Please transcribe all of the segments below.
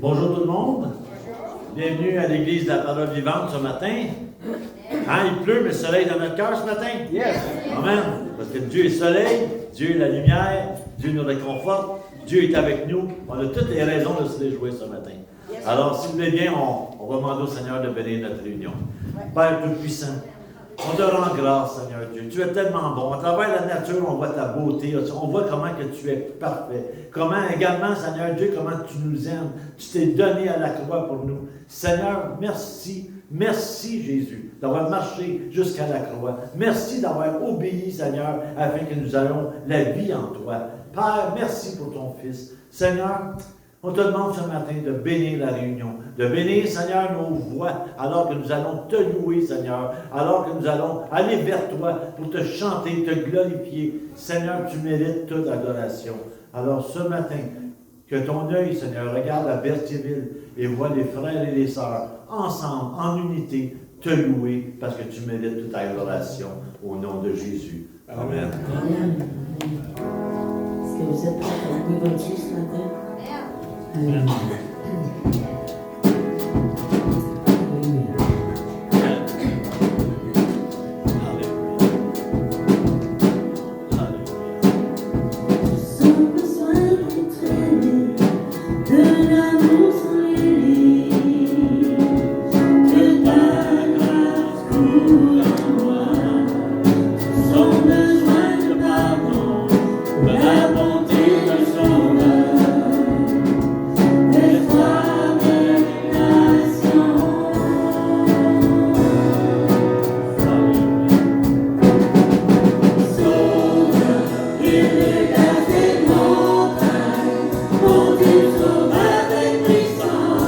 Bonjour tout le monde. Bienvenue à l'église de la parole vivante ce matin. Il pleut, mais le soleil est dans notre cœur ce matin. Yes. Amen. Parce que Dieu est soleil, Dieu est la lumière, Dieu nous réconforte, Dieu est avec nous. On a toutes les raisons de se réjouir ce matin. Alors, s'il vous plaît bien, on va demander au Seigneur de bénir notre réunion. Père Tout-Puissant, on te rend grâce, Seigneur Dieu. Tu es tellement bon. À travers la nature, on voit ta beauté. On voit comment que tu es parfait. Comment également, Seigneur Dieu, comment tu nous aimes. Tu t'es donné à la croix pour nous. Seigneur, merci. Merci, Jésus, d'avoir marché jusqu'à la croix. Merci d'avoir obéi, Seigneur, afin que nous ayons la vie en toi. Père, merci pour ton Fils. Seigneur, on te demande ce matin de bénir la réunion, de bénir, Seigneur, nos voix, alors que nous allons te louer, Seigneur, alors que nous allons aller vers toi pour te chanter, te glorifier. Seigneur, tu mérites toute adoration. Alors ce matin, que ton œil, Seigneur, regarde à Berthierville et voit les frères et les sœurs, ensemble, en unité, te louer, parce que tu mérites toute adoration, au nom de Jésus. Amen. Amen. Est-ce que vous êtes prêts à louer votre Dieu ce matin? Amen. Pour Dieu sauve avec puissance.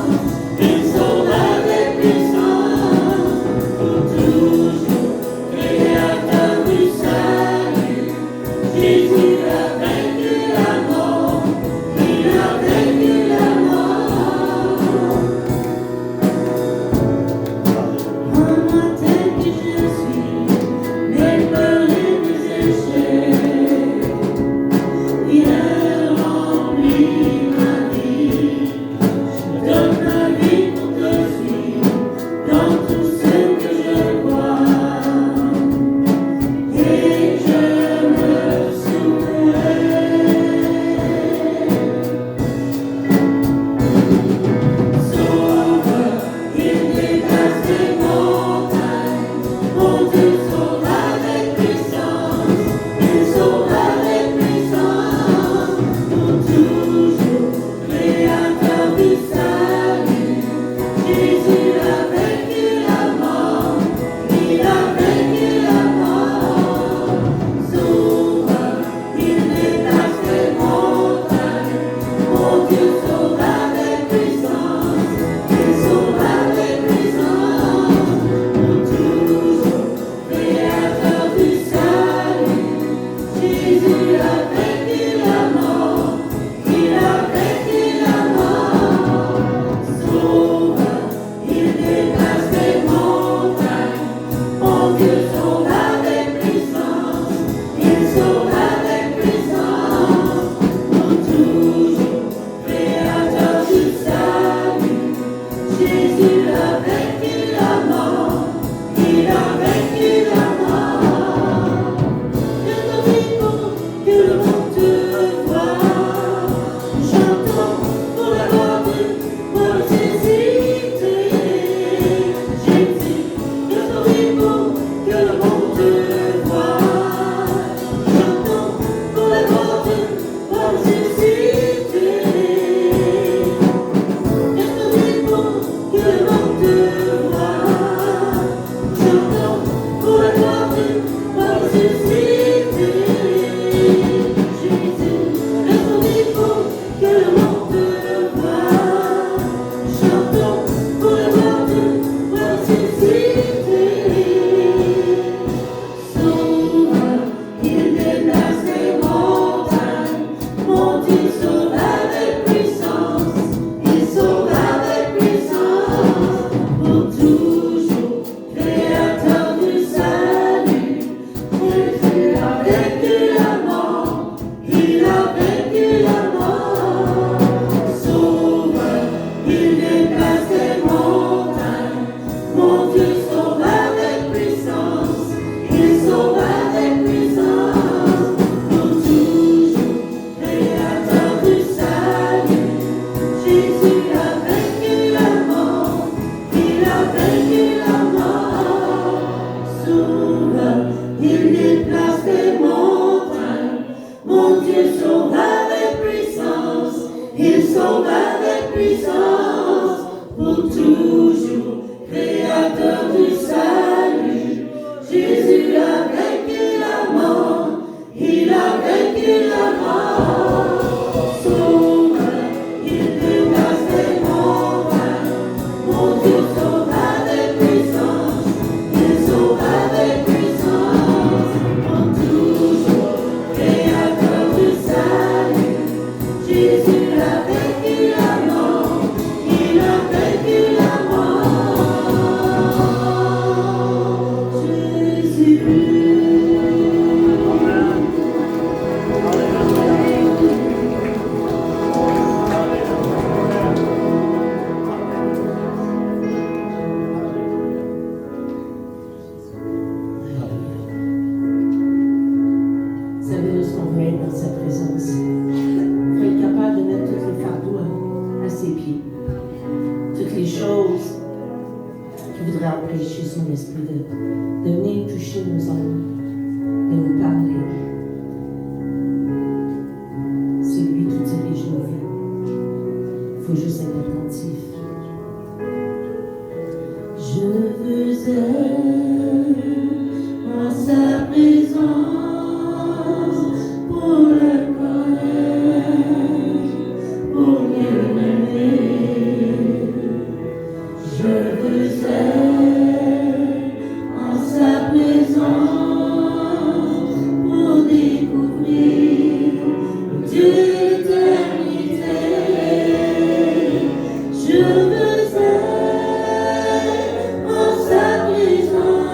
toutes les choses qui voudraient empêcher son esprit de venir toucher nos âmes, de nous parler. C'est lui qui dirige nos vies. Il faut juste être attentif. Je veux être en sa présence pour le connaître, pour mieux l'aimer. Je veux être en sa présence pour découvrir le Dieu d'éternité. Je veux être en sa présence.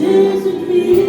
Jésus-Christ.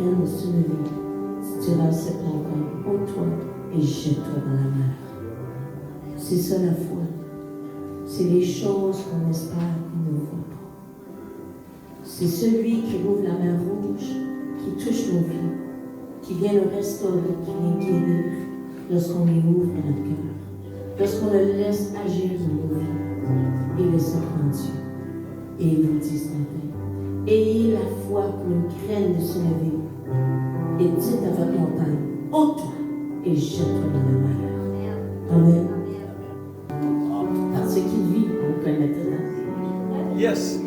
graine de sénévé, tu diras à cette rencontre, ôte-toi et jette-toi dans la mer. C'est ça la foi. C'est les choses qu'on espère qu'on ne voit pas. C'est celui qui ouvre la mer rouge, qui touche nos vies, qui vient nous restaurer, qui vient guérir lorsqu'on les ouvre dans notre cœur, lorsqu'on le laisse agir dans nos vies et laisse prendre Dieu. Et il vous dit ce matin, ayez la foi comme une graine de sénévé et dites à votre montagne, ôte-toi et jette-toi dans la mer. Amen. Parce qu'il vit, on peut maintenant. Yes.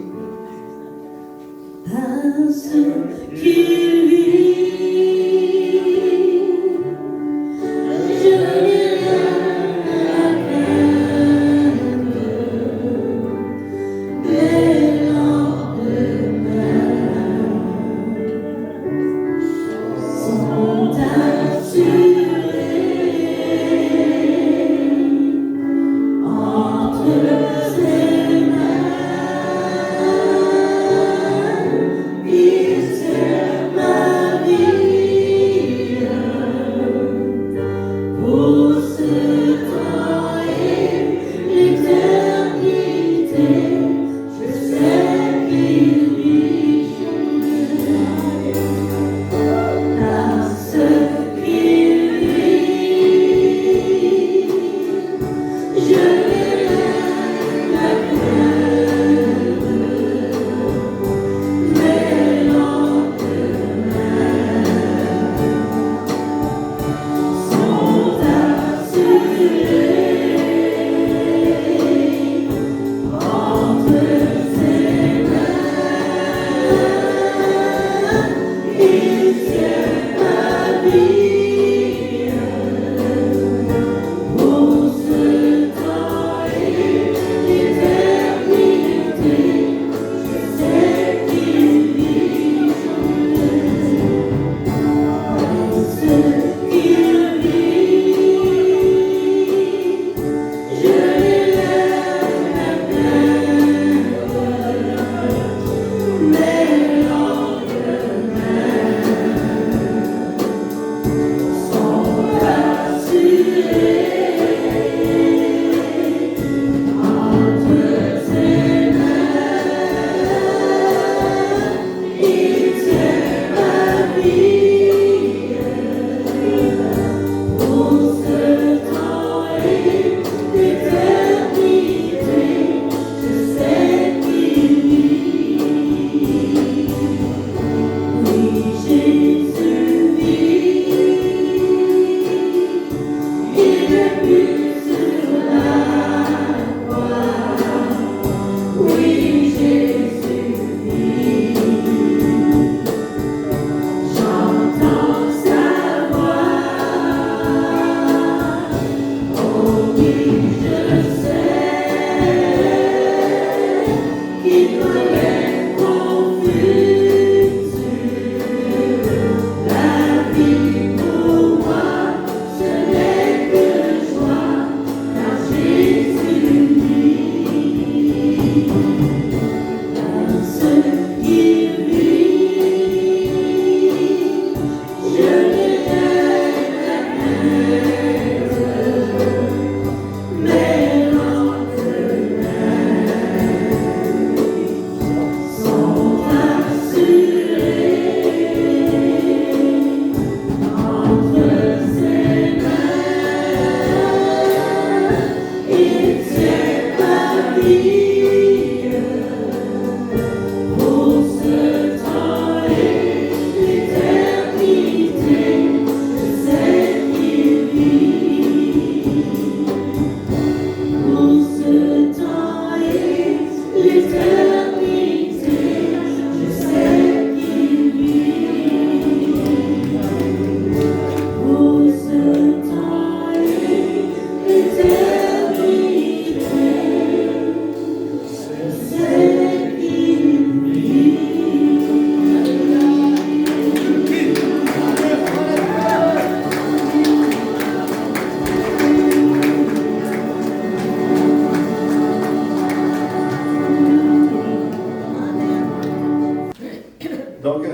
Parce qu'il vit, je n'ai rien à craindre, mais lendemain sont assurés entre ses mains.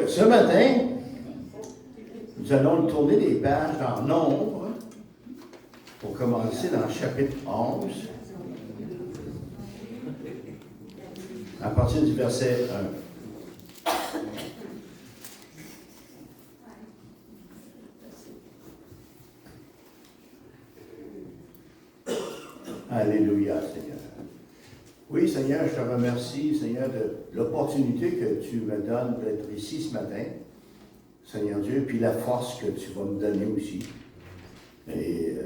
Ce matin, Nous allons tourner les pages dans Nombre, pour commencer dans le chapitre 11, à partir du verset 1. Alléluia, Seigneur. Oui, Seigneur, je te remercie, Seigneur, de l'opportunité que tu me donnes d'être ici ce matin, Seigneur Dieu, puis la force que tu vas me donner aussi. Et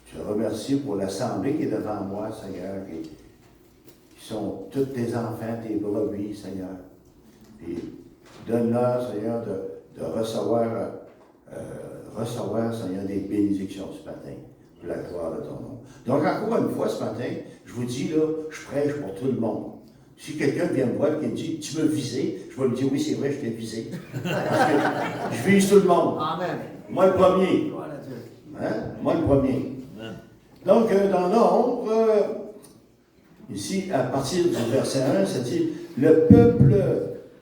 je te remercie pour l'assemblée qui est devant moi, Seigneur, qui sont tous tes enfants, tes brebis, Seigneur. Et donne-leur, Seigneur, de recevoir, Seigneur, des bénédictions ce matin. La gloire de ton nom. Donc, encore une fois, ce matin, je vous dis, là, je prêche pour tout le monde. Si quelqu'un vient me voir et me dit, tu me visais, je vais lui dire, oui, c'est vrai, je t'ai visé. Parce que je vise tout le monde. Amen. Moi, le premier. Gloire à Dieu. Hein? Moi, le premier. Amen. Donc, dans Nombre, ici, à partir du verset 1, ça dit, le peuple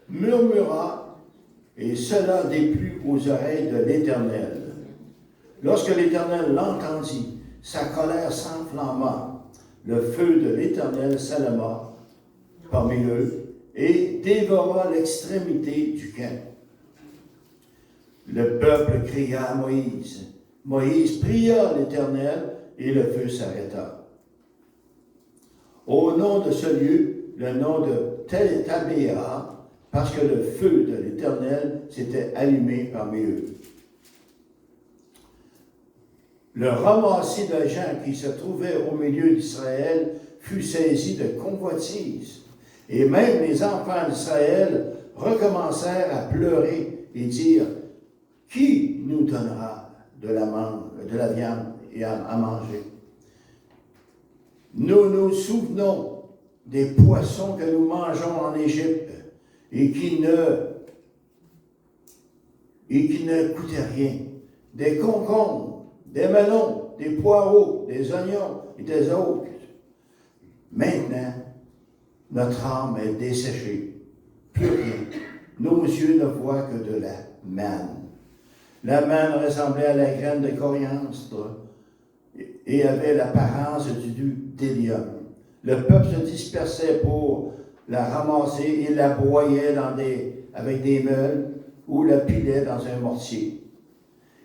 murmura, et cela déplut aux oreilles de l'Éternel. Lorsque l'Éternel l'entendit, sa colère s'enflamma. Le feu de l'Éternel s'alluma parmi eux et dévora l'extrémité du camp. Le peuple cria à Moïse. Moïse pria l'Éternel et le feu s'arrêta. Au nom de ce lieu, le nom de Tabéa, parce que le feu de l'Éternel s'était allumé parmi eux. Le ramassis de gens qui se trouvaient au milieu d'Israël fut saisi de convoitise. Et même les enfants d'Israël recommencèrent à pleurer et dire, qui nous donnera de la viande et à manger? Nous nous souvenons des poissons que nous mangeons en Égypte et qui ne coûtaient rien, des concombres, des melons, des poireaux, des oignons et des autres. Maintenant, notre âme est desséchée. Plus rien. Nos yeux ne voient que de la manne. La manne ressemblait à la graine de coriandre et avait l'apparence du délium. Le peuple se dispersait pour la ramasser et la broyait avec des meules ou la pilait dans un mortier.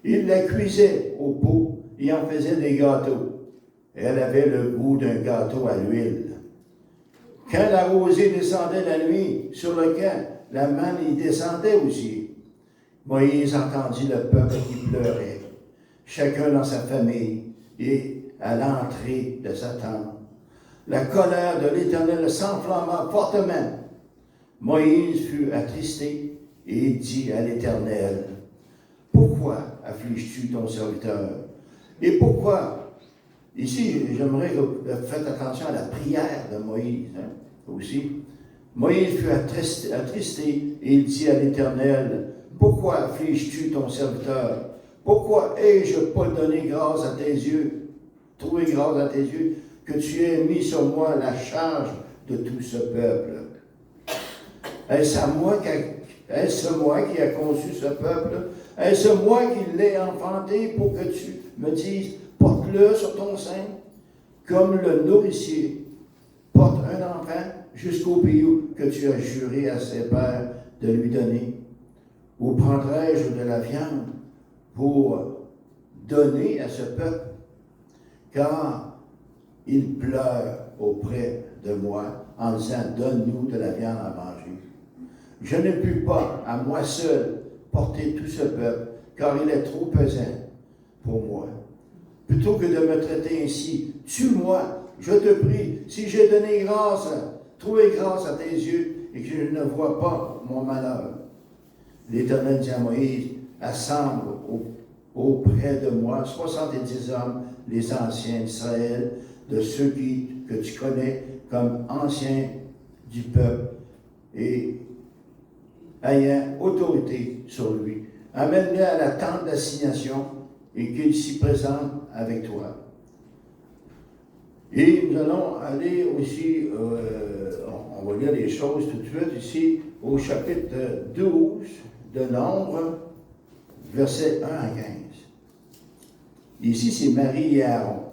Il la cuisait au pot et en faisait des gâteaux. Elle avait le goût d'un gâteau à l'huile. Quand la rosée descendait la nuit sur le camp, la manne y descendait aussi. Moïse entendit le peuple qui pleurait, chacun dans sa famille et à l'entrée de sa tente. La colère de l'Éternel s'enflamma fortement. Moïse fut attristé et dit à l'Éternel, « Pourquoi affliges-tu ton serviteur? Et pourquoi? » Ici, j'aimerais que vous faites attention à la prière de Moïse, aussi. Moïse fut attristé et il dit à l'Éternel, « Pourquoi affliges-tu ton serviteur? Pourquoi ai-je pas donné grâce à tes yeux, trouvé grâce à tes yeux, que tu aies mis sur moi la charge de tout ce peuple? Est-ce moi qui a conçu ce peuple? Est-ce moi qui l'ai enfanté pour que tu me dises, porte-le sur ton sein, comme le nourricier porte un enfant jusqu'au pays que tu as juré à ses pères de lui donner? Ou prendrai-je de la viande pour donner à ce peuple? Car il pleure auprès de moi en disant, donne-nous de la viande à manger. Je ne puis pas, à moi seul, porter tout ce peuple, car il est trop pesant pour moi. Plutôt que de me traiter ainsi, tue-moi, je te prie, si j'ai trouvé grâce à tes yeux, et que je ne vois pas mon malheur. L'Éternel dit à Moïse, assemble auprès de moi 70 hommes, les anciens d'Israël, de ceux que tu connais comme anciens du peuple, et ayant autorité sur lui. Amène-le à la tente d'assignation et qu'il s'y présente avec toi. Et nous allons aller aussi, on va lire les choses tout de suite ici, au chapitre 12 de Nombre. versets 1 à 15. Ici, c'est Marie et Aaron.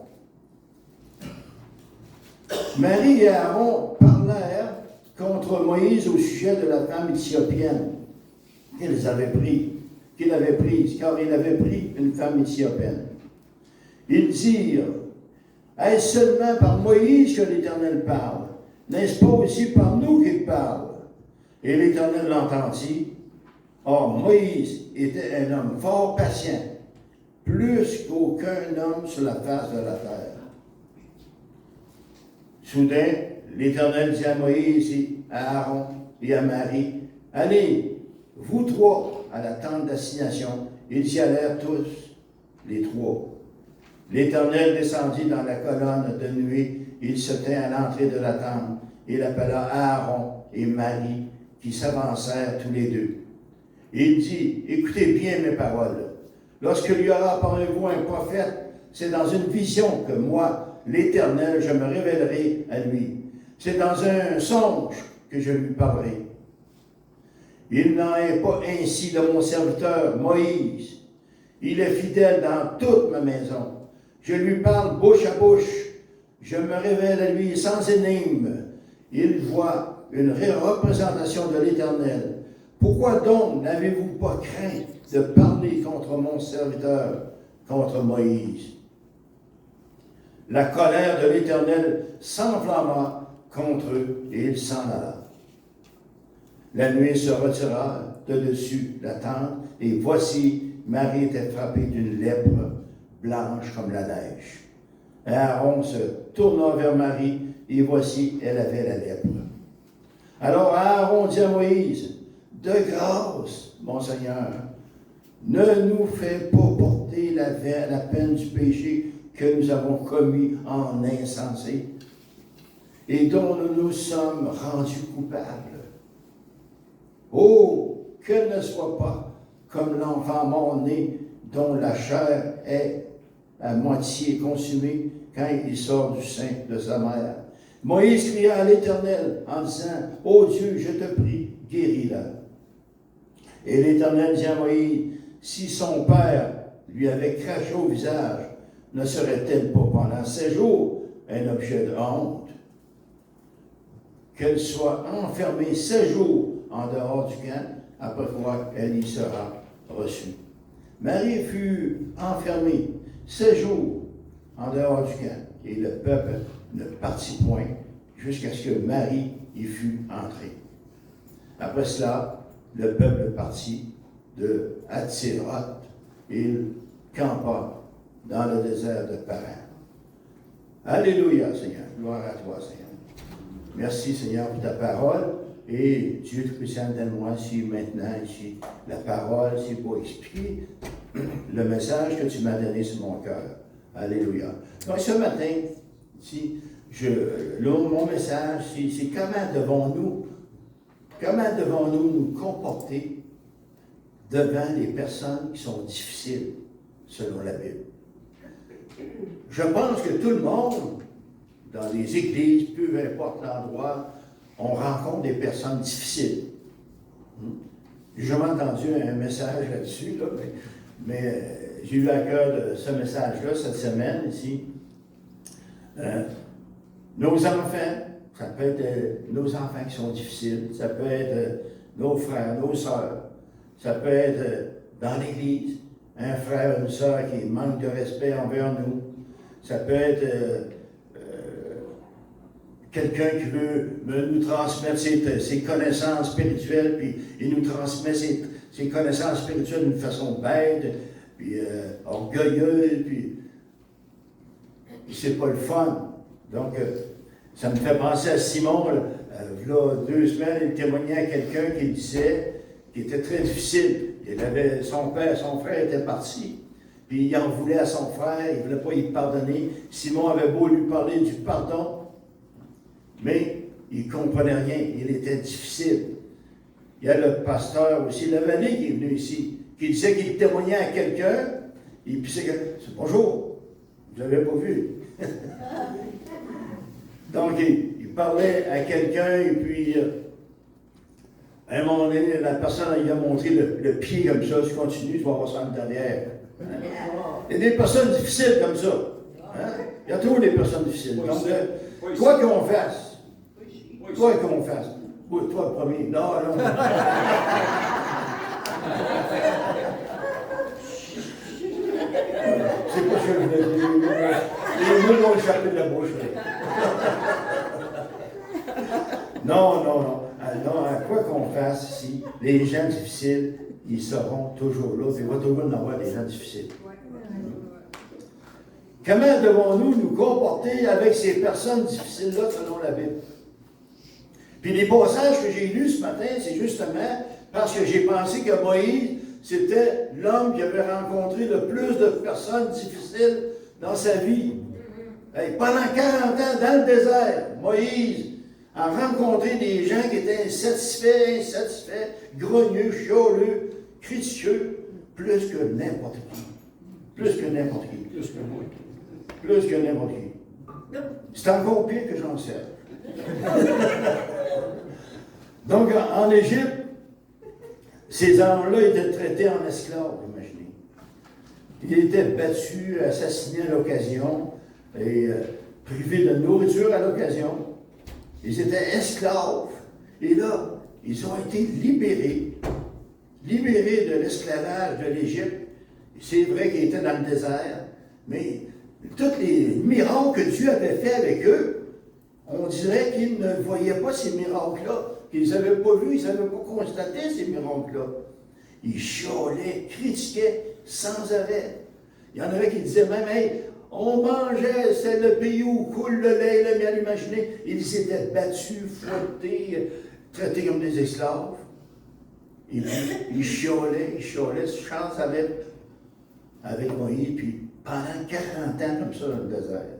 Marie et Aaron parlèrent contre Moïse au sujet de la femme éthiopienne qu'il avait prise, car il avait pris une femme éthiopienne. Ils dirent, est-ce seulement par Moïse que l'Éternel parle? N'est-ce pas aussi par nous qu'il parle? Et l'Éternel l'entendit. Or, Moïse était un homme fort patient, plus qu'aucun homme sur la face de la terre. Soudain, l'Éternel dit à Moïse et à Aaron et à Marie, allez, vous trois, à la tente d'assignation. Ils y allèrent tous, les trois. L'Éternel descendit dans la colonne de nuée. Il se tint à l'entrée de la tente. Il appela Aaron et Marie, qui s'avancèrent tous les deux. Il dit, écoutez bien mes paroles. Lorsqu'il y aura parmi vous un prophète, c'est dans une vision que moi, l'Éternel, je me révélerai à lui. C'est dans un songe que je lui parlerai. Il n'en est pas ainsi de mon serviteur Moïse. Il est fidèle dans toute ma maison. Je lui parle bouche à bouche. Je me révèle à lui sans énigme. Il voit une représentation de l'Éternel. Pourquoi donc n'avez-vous pas craint de parler contre mon serviteur, contre Moïse? La colère de l'Éternel s'enflamma contre eux et il s'en alla. La nuée se retira de dessus la tente et voici, Marie était frappée d'une lèpre blanche comme la neige. Aaron se tourna vers Marie et voici, elle avait la lèpre. Alors Aaron dit à Moïse, de grâce, mon Seigneur, ne nous fais pas porter la peine du péché que nous avons commis en insensé et dont nous nous sommes rendus coupables. Oh, qu'elle ne soit pas comme l'enfant mort-né dont la chair est à moitié consumée quand il sort du sein de sa mère. Moïse cria à l'Éternel en disant, « Ô Dieu, je te prie, guéris-la. » Et l'Éternel dit à Moïse, « Si son père lui avait craché au visage, ne serait-elle pas pendant 7 jours un objet de honte? Qu'elle soit enfermée 7 jours en dehors du camp, après quoi elle y sera reçue. » Marie fut enfermée 7 jours en dehors du camp, et le peuple ne partit point jusqu'à ce que Marie y fût entrée. Après cela, le peuple partit de Hatzeroth et il campa dans le désert de Paran. Alléluia, Seigneur. Gloire à toi, Seigneur. Merci, Seigneur, pour ta parole. Et Dieu Tout-Puissant, donne-moi ici, maintenant, ici, la parole, ici, pour expliquer le message que tu m'as donné sur mon cœur. Alléluia. Donc, ce matin, ici, mon message, c'est comment devons-nous nous comporter devant les personnes qui sont difficiles, selon la Bible. Je pense que tout le monde, dans les églises, peu importe l'endroit, on rencontre des personnes difficiles. J'ai jamais entendu un message là-dessus, là, mais j'ai eu à cœur de ce message-là cette semaine ici. Nos enfants, ça peut être nos enfants qui sont difficiles, ça peut être nos frères, nos sœurs, ça peut être dans l'Église, un frère, une sœur qui manque de respect envers nous, ça peut être quelqu'un qui veut nous transmettre ses connaissances spirituelles, puis il nous transmet ses connaissances spirituelles d'une façon bête, puis orgueilleuse, puis c'est pas le fun. Donc, ça me fait penser à Simon, il y a 2 semaines, il témoignait à quelqu'un qui disait qu'il était très difficile. Son frère était parti, puis il en voulait à son frère, il ne voulait pas y pardonner. Simon avait beau lui parler du pardon, mais il ne comprenait rien, il était difficile. Il y a le pasteur aussi, la vallée qui est venu ici, qui disait qu'il témoignait à quelqu'un, et puis c'est bonjour, je ne l'avais pas vu. Donc, il parlait à quelqu'un, et puis À un moment donné, la personne lui a montré le pied comme ça, tu continues, tu vas passer en derrière. Hein? Il y a des personnes difficiles comme ça. Hein? Il y a toujours des personnes difficiles. Donc, quoi qu'on fasse, quoi qu'on fasse, oui, toi le premier, non. C'est pas ce que je voulais dire. Les mots m'ont échappé de la bouche. Non. Non, quoi qu'on fasse ici, les gens difficiles, ils seront toujours là. Il va toujours en avoir des gens difficiles. Comment devons-nous nous comporter avec ces personnes difficiles-là selon la Bible? Puis les passages que j'ai lus ce matin, c'est justement parce que j'ai pensé que Moïse, c'était l'homme qui avait rencontré le plus de personnes difficiles dans sa vie. Et pendant 40 ans, dans le désert, Moïse a rencontré des gens qui étaient insatisfaits, grogneux, chialeux, critiqueux, plus que n'importe qui. Plus que n'importe qui. Plus que n'importe qui. C'est encore pire que j'en sais. Donc, en Égypte, ces hommes-là étaient traités en esclaves, imaginez. Ils étaient battus, assassinés à l'occasion et privés de nourriture à l'occasion. Ils étaient esclaves. Et là, ils ont été libérés de l'esclavage de l'Égypte. C'est vrai qu'ils étaient dans le désert, mais tous les miracles que Dieu avait fait avec eux, on dirait qu'ils ne voyaient pas ces miracles-là, qu'ils n'avaient pas vu, ils n'avaient pas constaté ces miracles-là. Ils chialaient, critiquaient sans arrêt. Il y en avait qui disaient même, hey, on mangeait, c'est le pays où coule le lait et le miel, imaginez. Ils étaient battus, fouettés, traités comme des esclaves. Et puis, ils chialaient, chance avec Moïse, puis pendant 40 ans comme ça dans le désert.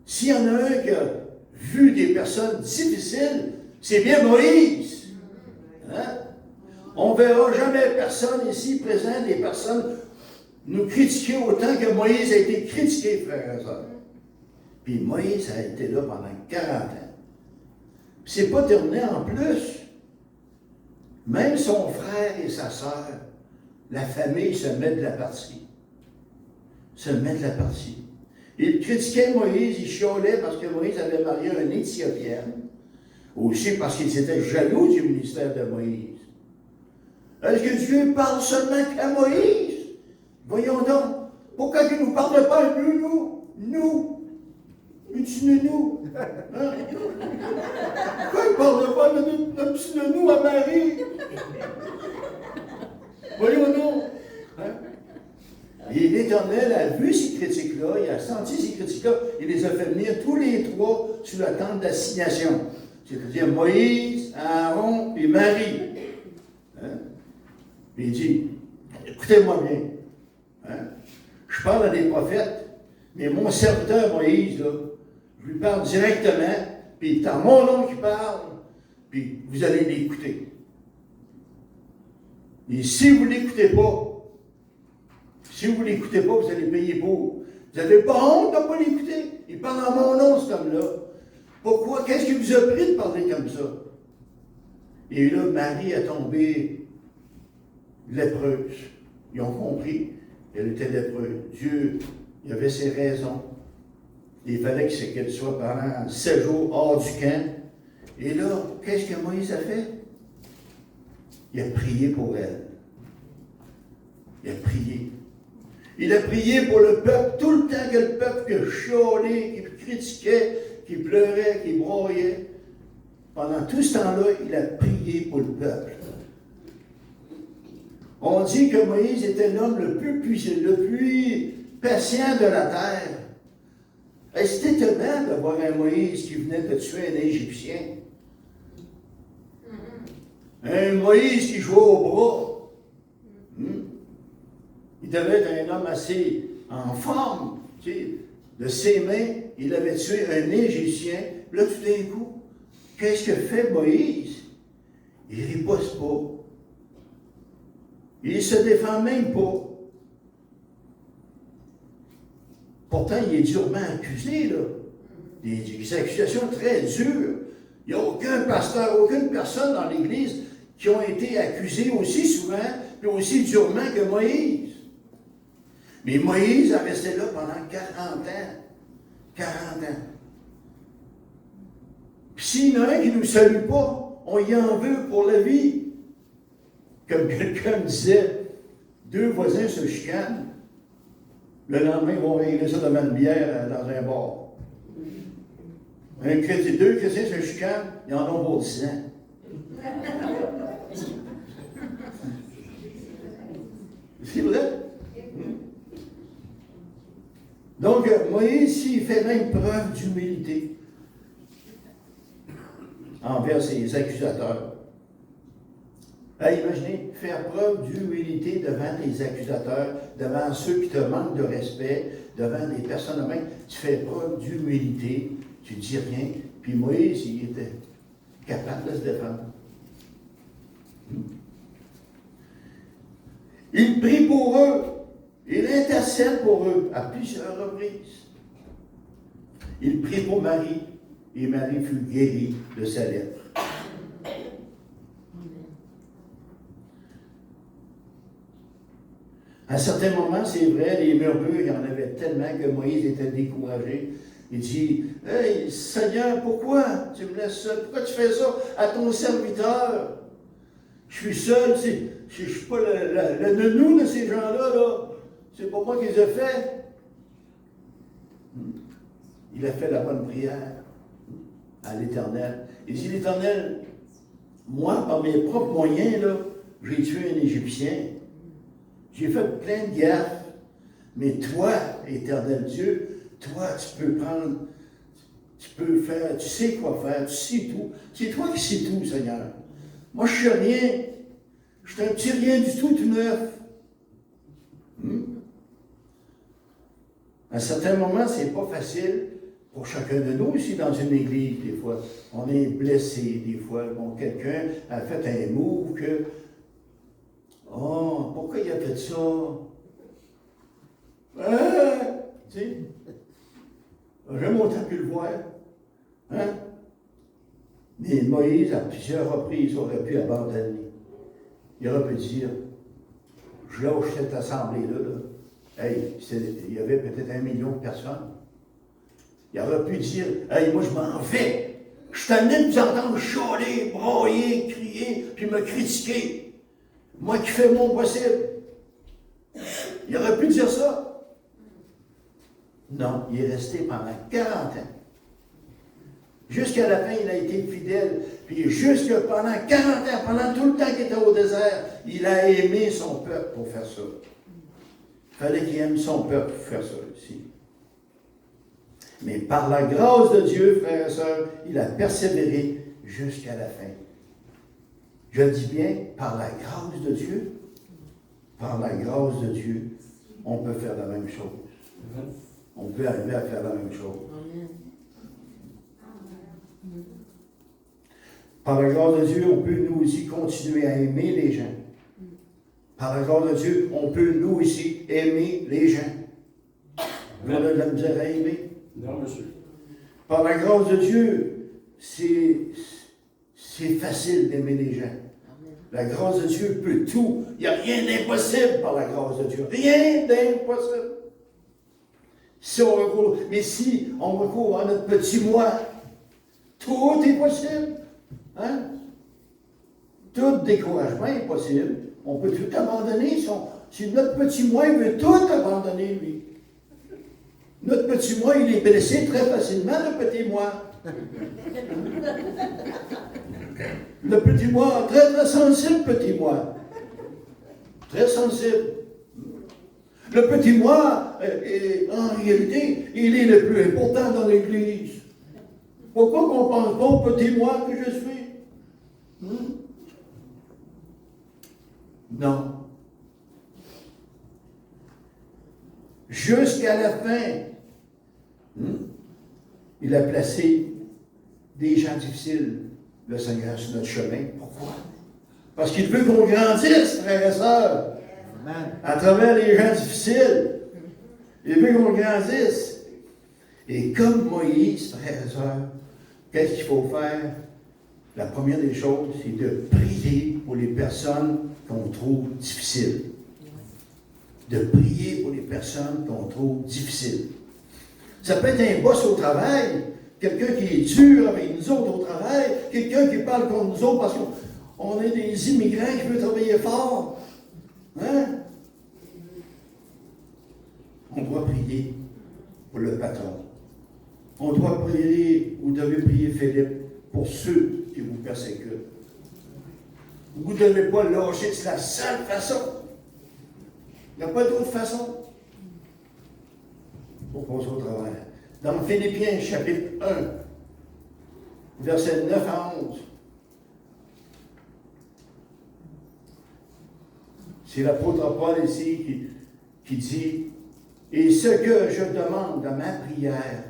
S'il y en a un qui a vu des personnes difficiles, c'est bien Moïse. Hein? On ne verra jamais personne ici présent, des personnes nous critiquer autant que Moïse a été critiqué, frères et sœurs. Puis Moïse a été là pendant 40 ans. Puis c'est pas terminé en plus. Même son frère et sa sœur, la famille se met de la partie. Il critiquait Moïse, il chialait parce que Moïse avait marié une Éthiopienne. Aussi parce qu'ils étaient jaloux du ministère de Moïse. Est-ce que Dieu parle seulement qu'à Moïse? Voyons donc. Pourquoi il ne nous parle pas un peu, nous? Un petit nounou. Hein? Pourquoi il ne parle pas d'un petit nounou à Marie? Voyons donc. Hein? Et l'Éternel a vu ces critiques-là, il a senti ces critiques-là, il les a fait venir tous les trois sur la tente d'assignation. C'est-à-dire Moïse, Aaron et Marie. Hein? Puis il dit, écoutez-moi bien. Hein? Je parle à des prophètes, mais mon serviteur Moïse, là, je lui parle directement, puis c'est en mon nom qu'il parle, puis vous allez l'écouter. Et si vous ne l'écoutez pas, vous allez payer pour. Vous n'avez pas honte de ne pas l'écouter. Il parle en mon nom, cet homme-là. Pourquoi? Qu'est-ce qui vous a pris de parler comme ça? Et là, Marie est tombée lépreuse. Ils ont compris qu'elle était lépreuse. Dieu, il avait ses raisons. Il fallait qu'elle soit pendant 7 jours hors du camp. Et là, qu'est-ce que Moïse a fait? Il a prié pour elle. Il a prié. Il a prié pour le peuple, tout le temps que le peuple qui chialait, qui critiquait, qui pleurait, qui broyait. Pendant tout ce temps-là, il a prié pour le peuple. On dit que Moïse était l'homme le plus puissant, le plus patient de la terre. Et c'est étonnant de voir un Moïse qui venait de tuer un Égyptien. Un Moïse qui jouait au bras. Il devait être un homme assez en forme. Tu sais, de ses mains, il avait tué un Égyptien. Là, tout d'un coup, qu'est-ce que fait Moïse? Il ne riposte pas. Il ne se défend même pas. Pourtant, il est durement accusé, là. Des accusations très dures. Il n'y a aucun pasteur, aucune personne dans l'Église qui ont été accusés aussi souvent et aussi durement que Moïse. Mais Moïse a resté là pendant 40 ans. 40 ans. Puis s'il y en a un qui ne nous salue pas, on y en veut pour la vie. Comme quelqu'un me disait, deux voisins se chicanent, le lendemain, ils vont régler ça devant une bière dans un bar. Deux chrétiens se chicanent, ils en ont pour 10 ans. C'est vrai. Donc, Moïse, ici, il fait même preuve d'humilité envers ses accusateurs. Imaginez, faire preuve d'humilité devant tes accusateurs, devant ceux qui te manquent de respect, devant des personnes humaines. Tu fais preuve d'humilité, tu ne dis rien. Puis Moïse, il était capable de se défendre. Il prie pour eux. Il intercède pour eux à plusieurs reprises. Il prie pour Marie, et Marie fut guérie de sa lèpre. À certains moments, c'est vrai, les murmures, il y en avait tellement que Moïse était découragé. Il dit, « Hey, Seigneur, pourquoi tu me laisses seul? Pourquoi tu fais ça à ton serviteur? Je suis seul, je ne suis pas le nounou de ces gens-là, là. C'est pas moi qui les ai fait. » Il a fait la bonne prière à l'Éternel. Il dit, l'Éternel, moi, par mes propres moyens, là, j'ai tué un Égyptien. J'ai fait plein de gaffes. Mais toi, Éternel Dieu, toi, tu peux prendre, tu peux faire, tu sais quoi faire, tu sais tout. C'est toi qui sais tout, Seigneur. Moi, je ne sais rien. Je suis un petit rien du tout neuf. À certains moments, ce n'est pas facile pour chacun de nous ici dans une église, des fois. On est blessé, des fois. Bon, quelqu'un a fait un move que, oh, pourquoi il a fait ça? Tu sais, j'aime autant pu le voir. Hein? Mais Moïse, à plusieurs reprises, aurait pu abandonner. Il aurait pu dire, je lâche cette assemblée-là, là. Hey, il y avait peut-être 1 million de personnes. Il aurait pu dire, hey, moi je m'en vais. Je suis tanné de vous entendre chialer, broyer, crier, puis me critiquer. Moi qui fais mon possible. Il aurait pu dire ça. Non, il est resté pendant 40 ans. Jusqu'à la fin, il a été fidèle. Puis jusque pendant 40 ans, pendant tout le temps qu'il était au désert, il a aimé son peuple pour faire ça. Il fallait qu'il aime son peuple pour faire ça ici. Mais par la grâce de Dieu, frères et sœurs, il a persévéré jusqu'à la fin. Je dis bien, par la grâce de Dieu, par la grâce de Dieu, on peut faire la même chose. On peut arriver à faire la même chose. Par la grâce de Dieu, on peut nous aussi continuer à aimer les gens. Par la grâce de Dieu, on peut nous aussi aimer les gens. Vous avez de la misère à aimer? Non, monsieur. Par la grâce de Dieu, c'est facile d'aimer les gens. La grâce de Dieu peut tout. Il n'y a rien d'impossible par la grâce de Dieu. Rien d'impossible. Mais si on recourt à notre petit moi, tout est possible. Hein? Tout découragement est possible. On peut tout abandonner. Si notre petit moi veut tout abandonner, lui. Notre petit moi, il est blessé très facilement, le petit moi. Le petit moi, très très sensible, petit moi. Très sensible. Le petit moi, en réalité, il est le plus important dans l'Église. Pourquoi qu'on pense pas au petit moi que je suis? Non. Jusqu'à la fin, il a placé des gens difficiles, le Seigneur, sur notre chemin. Pourquoi? Parce qu'il veut qu'on grandisse, frères et sœurs, à travers les gens difficiles. Il veut qu'on grandisse. Et comme Moïse, frères et sœurs, qu'est-ce qu'il faut faire? La première des choses, c'est de prier pour les personnes qu'on trouve difficiles. De prier pour les personnes qu'on trouve difficiles. Ça peut être un boss au travail, quelqu'un qui est dur avec nous autres au travail, quelqu'un qui parle contre nous autres parce qu'on est des immigrants qui veulent travailler fort. Hein? On doit prier pour le patron. On doit prier, vous devez prier, Philippe, pour ceux qui vous persécutent. Vous ne devez pas lâcher, c'est la seule façon. Il n'y a pas d'autre façon pour passer au travail. Dans Philippiens, chapitre 1, versets 9 à 11, c'est l'apôtre Paul ici qui dit « Et ce que je demande dans ma prière,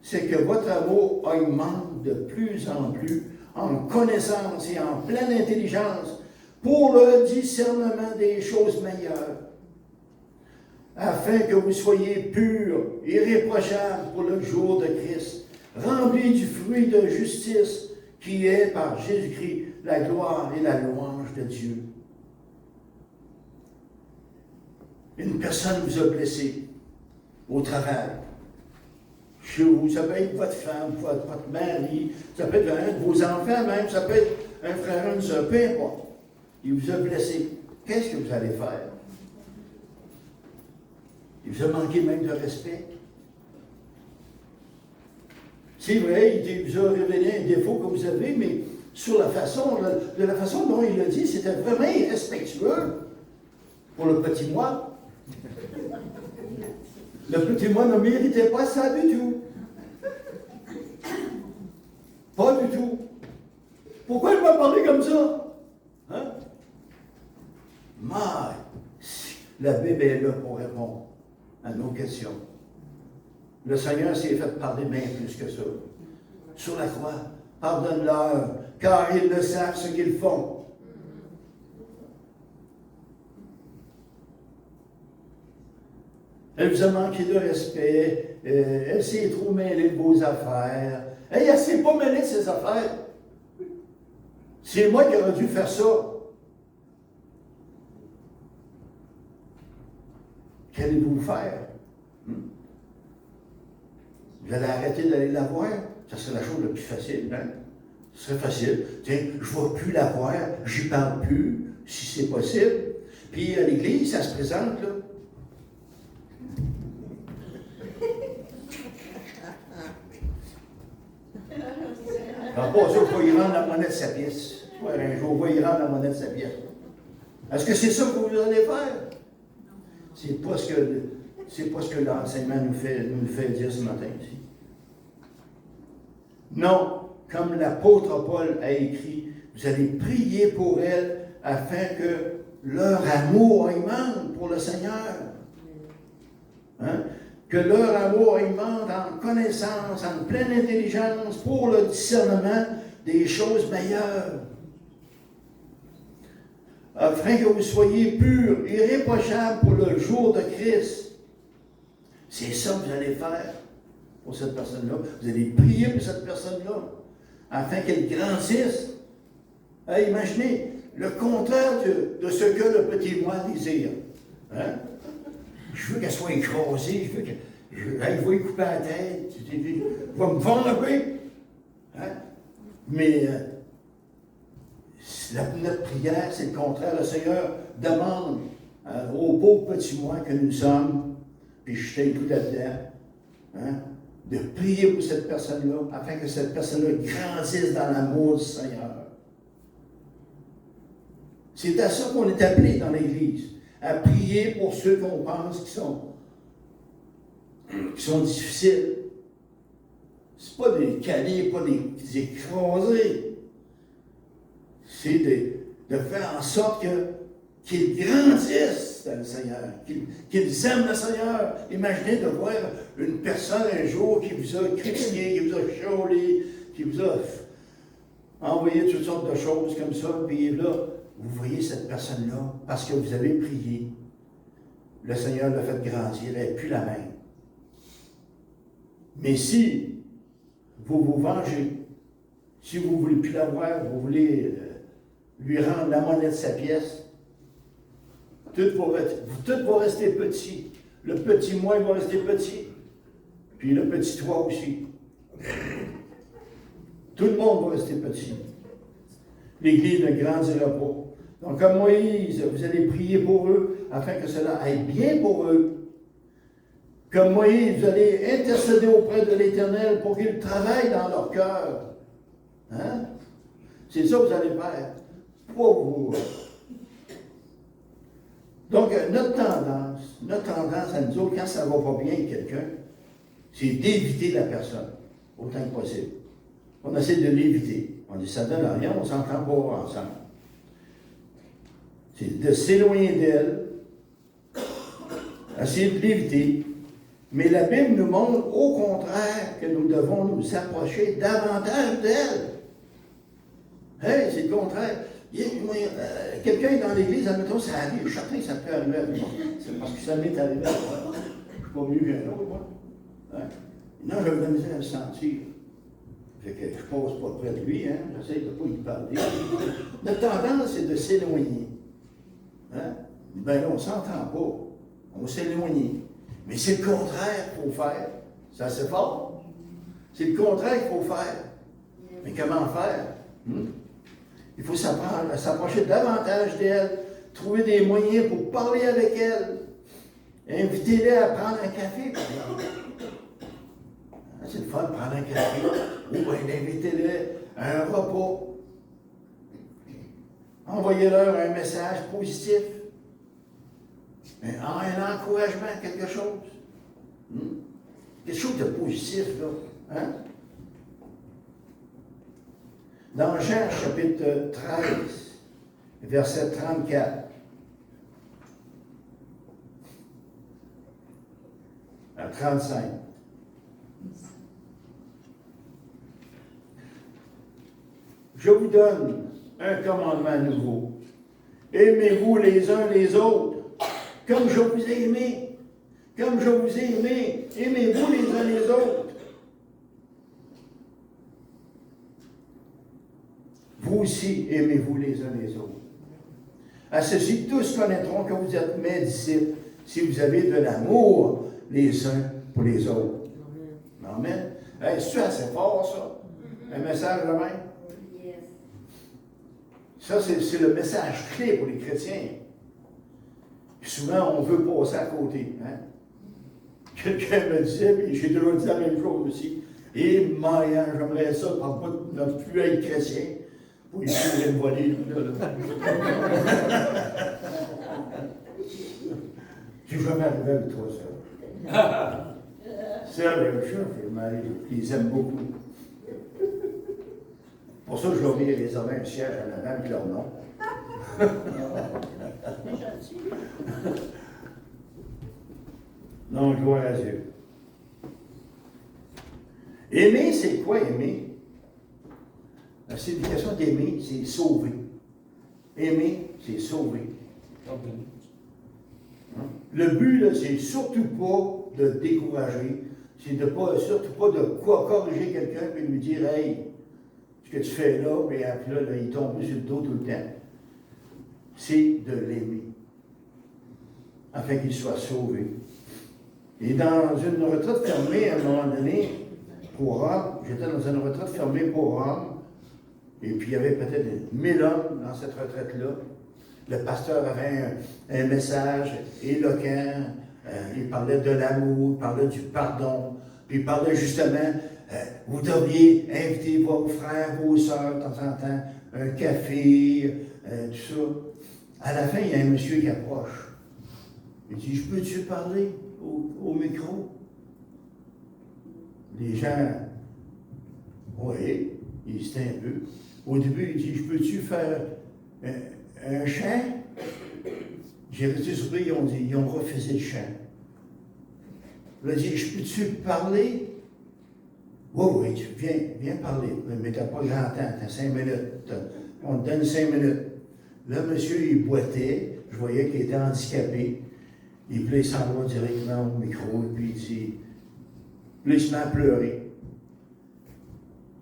c'est que votre amour augmente de plus en plus en connaissance et en pleine intelligence pour le discernement des choses meilleures, afin que vous soyez purs, irréprochables pour le jour de Christ, remplis du fruit de justice qui est par Jésus-Christ la gloire et la louange de Dieu. » Une personne vous a blessé au travail. Chez vous, ça peut être votre femme, votre mari, ça peut être un de vos enfants même, ça peut être un frère, une soeur, peu importe. Il vous a blessé. Qu'est-ce que vous allez faire? Il vous a manqué même de respect. C'est vrai, il vous a révélé un défaut que vous avez, mais sur la façon, de la façon dont il l'a dit, c'était vraiment irrespectueux pour le petit moi. Le petit moi ne méritait pas ça du tout. Pas du tout. Pourquoi il m'a parlé comme ça? Hein? Mais la Bible est là pour répondre à nos questions. Le Seigneur s'est fait parler bien plus que ça. Sur la croix, pardonne-leur, car ils ne savent ce qu'ils font. Elle vous a manqué de respect, elle s'est trop mêlée de vos affaires. Elle ne s'est pas mêlée de ses affaires. C'est moi qui aurais dû faire ça. Qu'allez-vous faire? Vous allez arrêter d'aller la voir? Ça serait la chose la plus facile, hein? Ce serait facile. Tiens, je ne vais plus la voir, j'y parle plus, si c'est possible. Puis à l'église, ça se présente, là. Alors, pas sûr qu'il va y rendre la monnaie de sa pièce. Ouais, un jour, il va y rendre la monnaie de sa pièce. Est-ce que c'est ça que vous allez faire? C'est pas ce que l'enseignement nous fait dire ce matin ici. Non, comme l'apôtre Paul a écrit, vous allez prier pour elle afin que leur amour augmente pour le Seigneur. Hein? Que leur amour augmente en connaissance, en pleine intelligence pour le discernement des choses meilleures. Afin que vous soyez purs, irréprochables pour le jour de Christ. C'est ça que vous allez faire pour cette personne-là. Vous allez prier pour cette personne-là, afin qu'elle grandisse. Imaginez le contraire de ce que le petit moi désire. Hein? Je veux qu'elle soit écrasée, je vais lui couper la tête, je vais me venger. Hein? Mais notre prière, c'est le contraire. Le Seigneur demande au pauvre petit moi que nous sommes, puis je suis tout là-dedans, hein, de prier pour cette personne-là, afin que cette personne-là grandisse dans l'amour du Seigneur. C'est à ça qu'on est appelé dans l'Église, à prier pour ceux qu'on pense qui sont difficiles. Ce n'est pas des calés, pas des écrasés. C'est de faire en sorte qu'ils grandissent dans le Seigneur, qu'ils aiment le Seigneur. Imaginez de voir une personne un jour qui vous a critiqué, qui vous a chiolé, qui vous a envoyé toutes sortes de choses comme ça, puis là, vous voyez cette personne-là, parce que vous avez prié, le Seigneur l'a fait grandir, elle n'est plus la même. Mais si vous vous vengez, Si vous ne voulez plus l'avoir, vous voulez lui rendre la monnaie de sa pièce, tout va rester petit. Le petit moi, il va rester petit. Puis le petit toi aussi. Tout le monde va rester petit. L'Église ne grandira pas. Donc, comme Moïse, vous allez prier pour eux afin que cela aille bien pour eux. Comme Moïse, vous allez intercéder auprès de l'Éternel pour qu'il travaille dans leur cœur. Hein? C'est ça que vous allez faire. Pas vous. Donc, notre tendance à nous autres, quand ça ne va pas bien avec quelqu'un, c'est d'éviter la personne, autant que possible. On essaie de l'éviter. On dit, ça ne donne rien, on ne s'entend pas ensemble. C'est de s'éloigner d'elle, essayer de l'éviter. Mais la Bible nous montre au contraire que nous devons nous approcher davantage d'elle. Hey, c'est le contraire. Quelqu'un est dans l'église, admettons, ça arrive. Chacun, ça peut arriver. C'est parce que ça m'est arrivé. Je ne suis pas mieux qu'un autre, moi. Hein? Non, je vais me à le sentir. Fait que je ne passe pas près de lui, hein? J'essaie de ne pas y parler. Notre tendance, c'est de s'éloigner. Hein? Ben là, on ne s'entend pas. On s'éloigne. Mais c'est le contraire qu'il faut faire. C'est assez fort. C'est le contraire qu'il faut faire. Mais comment faire? Il faut s'approcher davantage d'elle, trouver des moyens pour parler avec elle. Invitez-les à prendre un café, par exemple. C'est le fun de prendre un café. Ou bien invitez-les à un repas. Envoyez-leur un message positif. Un encouragement, quelque chose. Quelque chose de positif, là. Hein? Dans Jean, chapitre 13, verset 34. À 35. Je vous donne un commandement nouveau. Aimez-vous les uns les autres, comme je vous ai aimé. Comme je vous ai aimé, aimez-vous les uns les autres. Vous aussi, aimez-vous les uns les autres. À ceci, tous connaîtront que vous êtes mes disciples, si vous avez de l'amour les uns pour les autres. Amen. Hey, c'est assez fort, ça? Un message de même? Ça, c'est le message clé pour les chrétiens. Puis souvent, on veut passer à côté. Hein? Quelqu'un me disait, puis j'ai toujours dit la même chose aussi, et Maïan, j'aimerais ça, par contre, ne plus être chrétien. Pour ici, il vient me voler, lui, là. J'ai jamais arrivé avec toi, ça. C'est la même chose, je les aime beaucoup. Pour ça, je leur ai réservé un siège en avant avec leur nom. Non, gloire à Dieu. Aimer, c'est quoi aimer? La signification d'aimer, c'est sauver. Aimer, c'est sauver. Le but, là, c'est surtout pas de décourager, c'est surtout pas de corriger quelqu'un et lui dire, hey, ce que tu fais là, puis après là, il tombe sur le dos tout le temps. C'est de l'aimer, afin qu'il soit sauvé. Et dans une retraite fermée, à un moment donné, pour Rome, j'étais dans une retraite fermée pour Rome, et puis il y avait peut-être 1000 hommes dans cette retraite-là. Le pasteur avait un message éloquent, il parlait de l'amour, il parlait du pardon, puis il parlait justement, vous devriez inviter vos frères, vos sœurs, de temps en temps, un café, tout ça. À la fin, il y a un monsieur qui approche. Il dit, je peux-tu parler au micro? Les gens, oui, ils hésitaient un peu. Au début, il dit, je peux-tu faire un chant? J'ai été surpris, ils ont refusé le chant. Il a dit, je peux-tu parler? Oui, tu viens parler. Mais t'as pas grand temps, t'as 5 minutes. On te donne 5 minutes. Là, monsieur, il boitait. Je voyais qu'il était handicapé. Puis là, il s'en va directement au micro, et puis il dit, puis là, il se met à pleurer.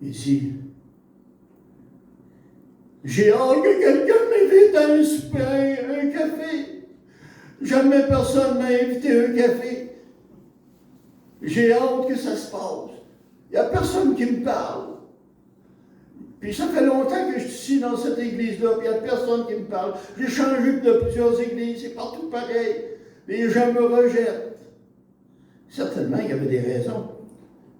Il dit, J'ai hâte que quelqu'un m'invite à un souper, un café. Jamais personne m'a invité à un café. J'ai hâte que ça se passe. Il n'y a personne qui me parle. Puis ça fait longtemps que je suis ici dans cette église-là, puis il n'y a personne qui me parle. J'ai changé de plusieurs églises, c'est partout pareil. Les gens me rejettent. Certainement, il y avait des raisons.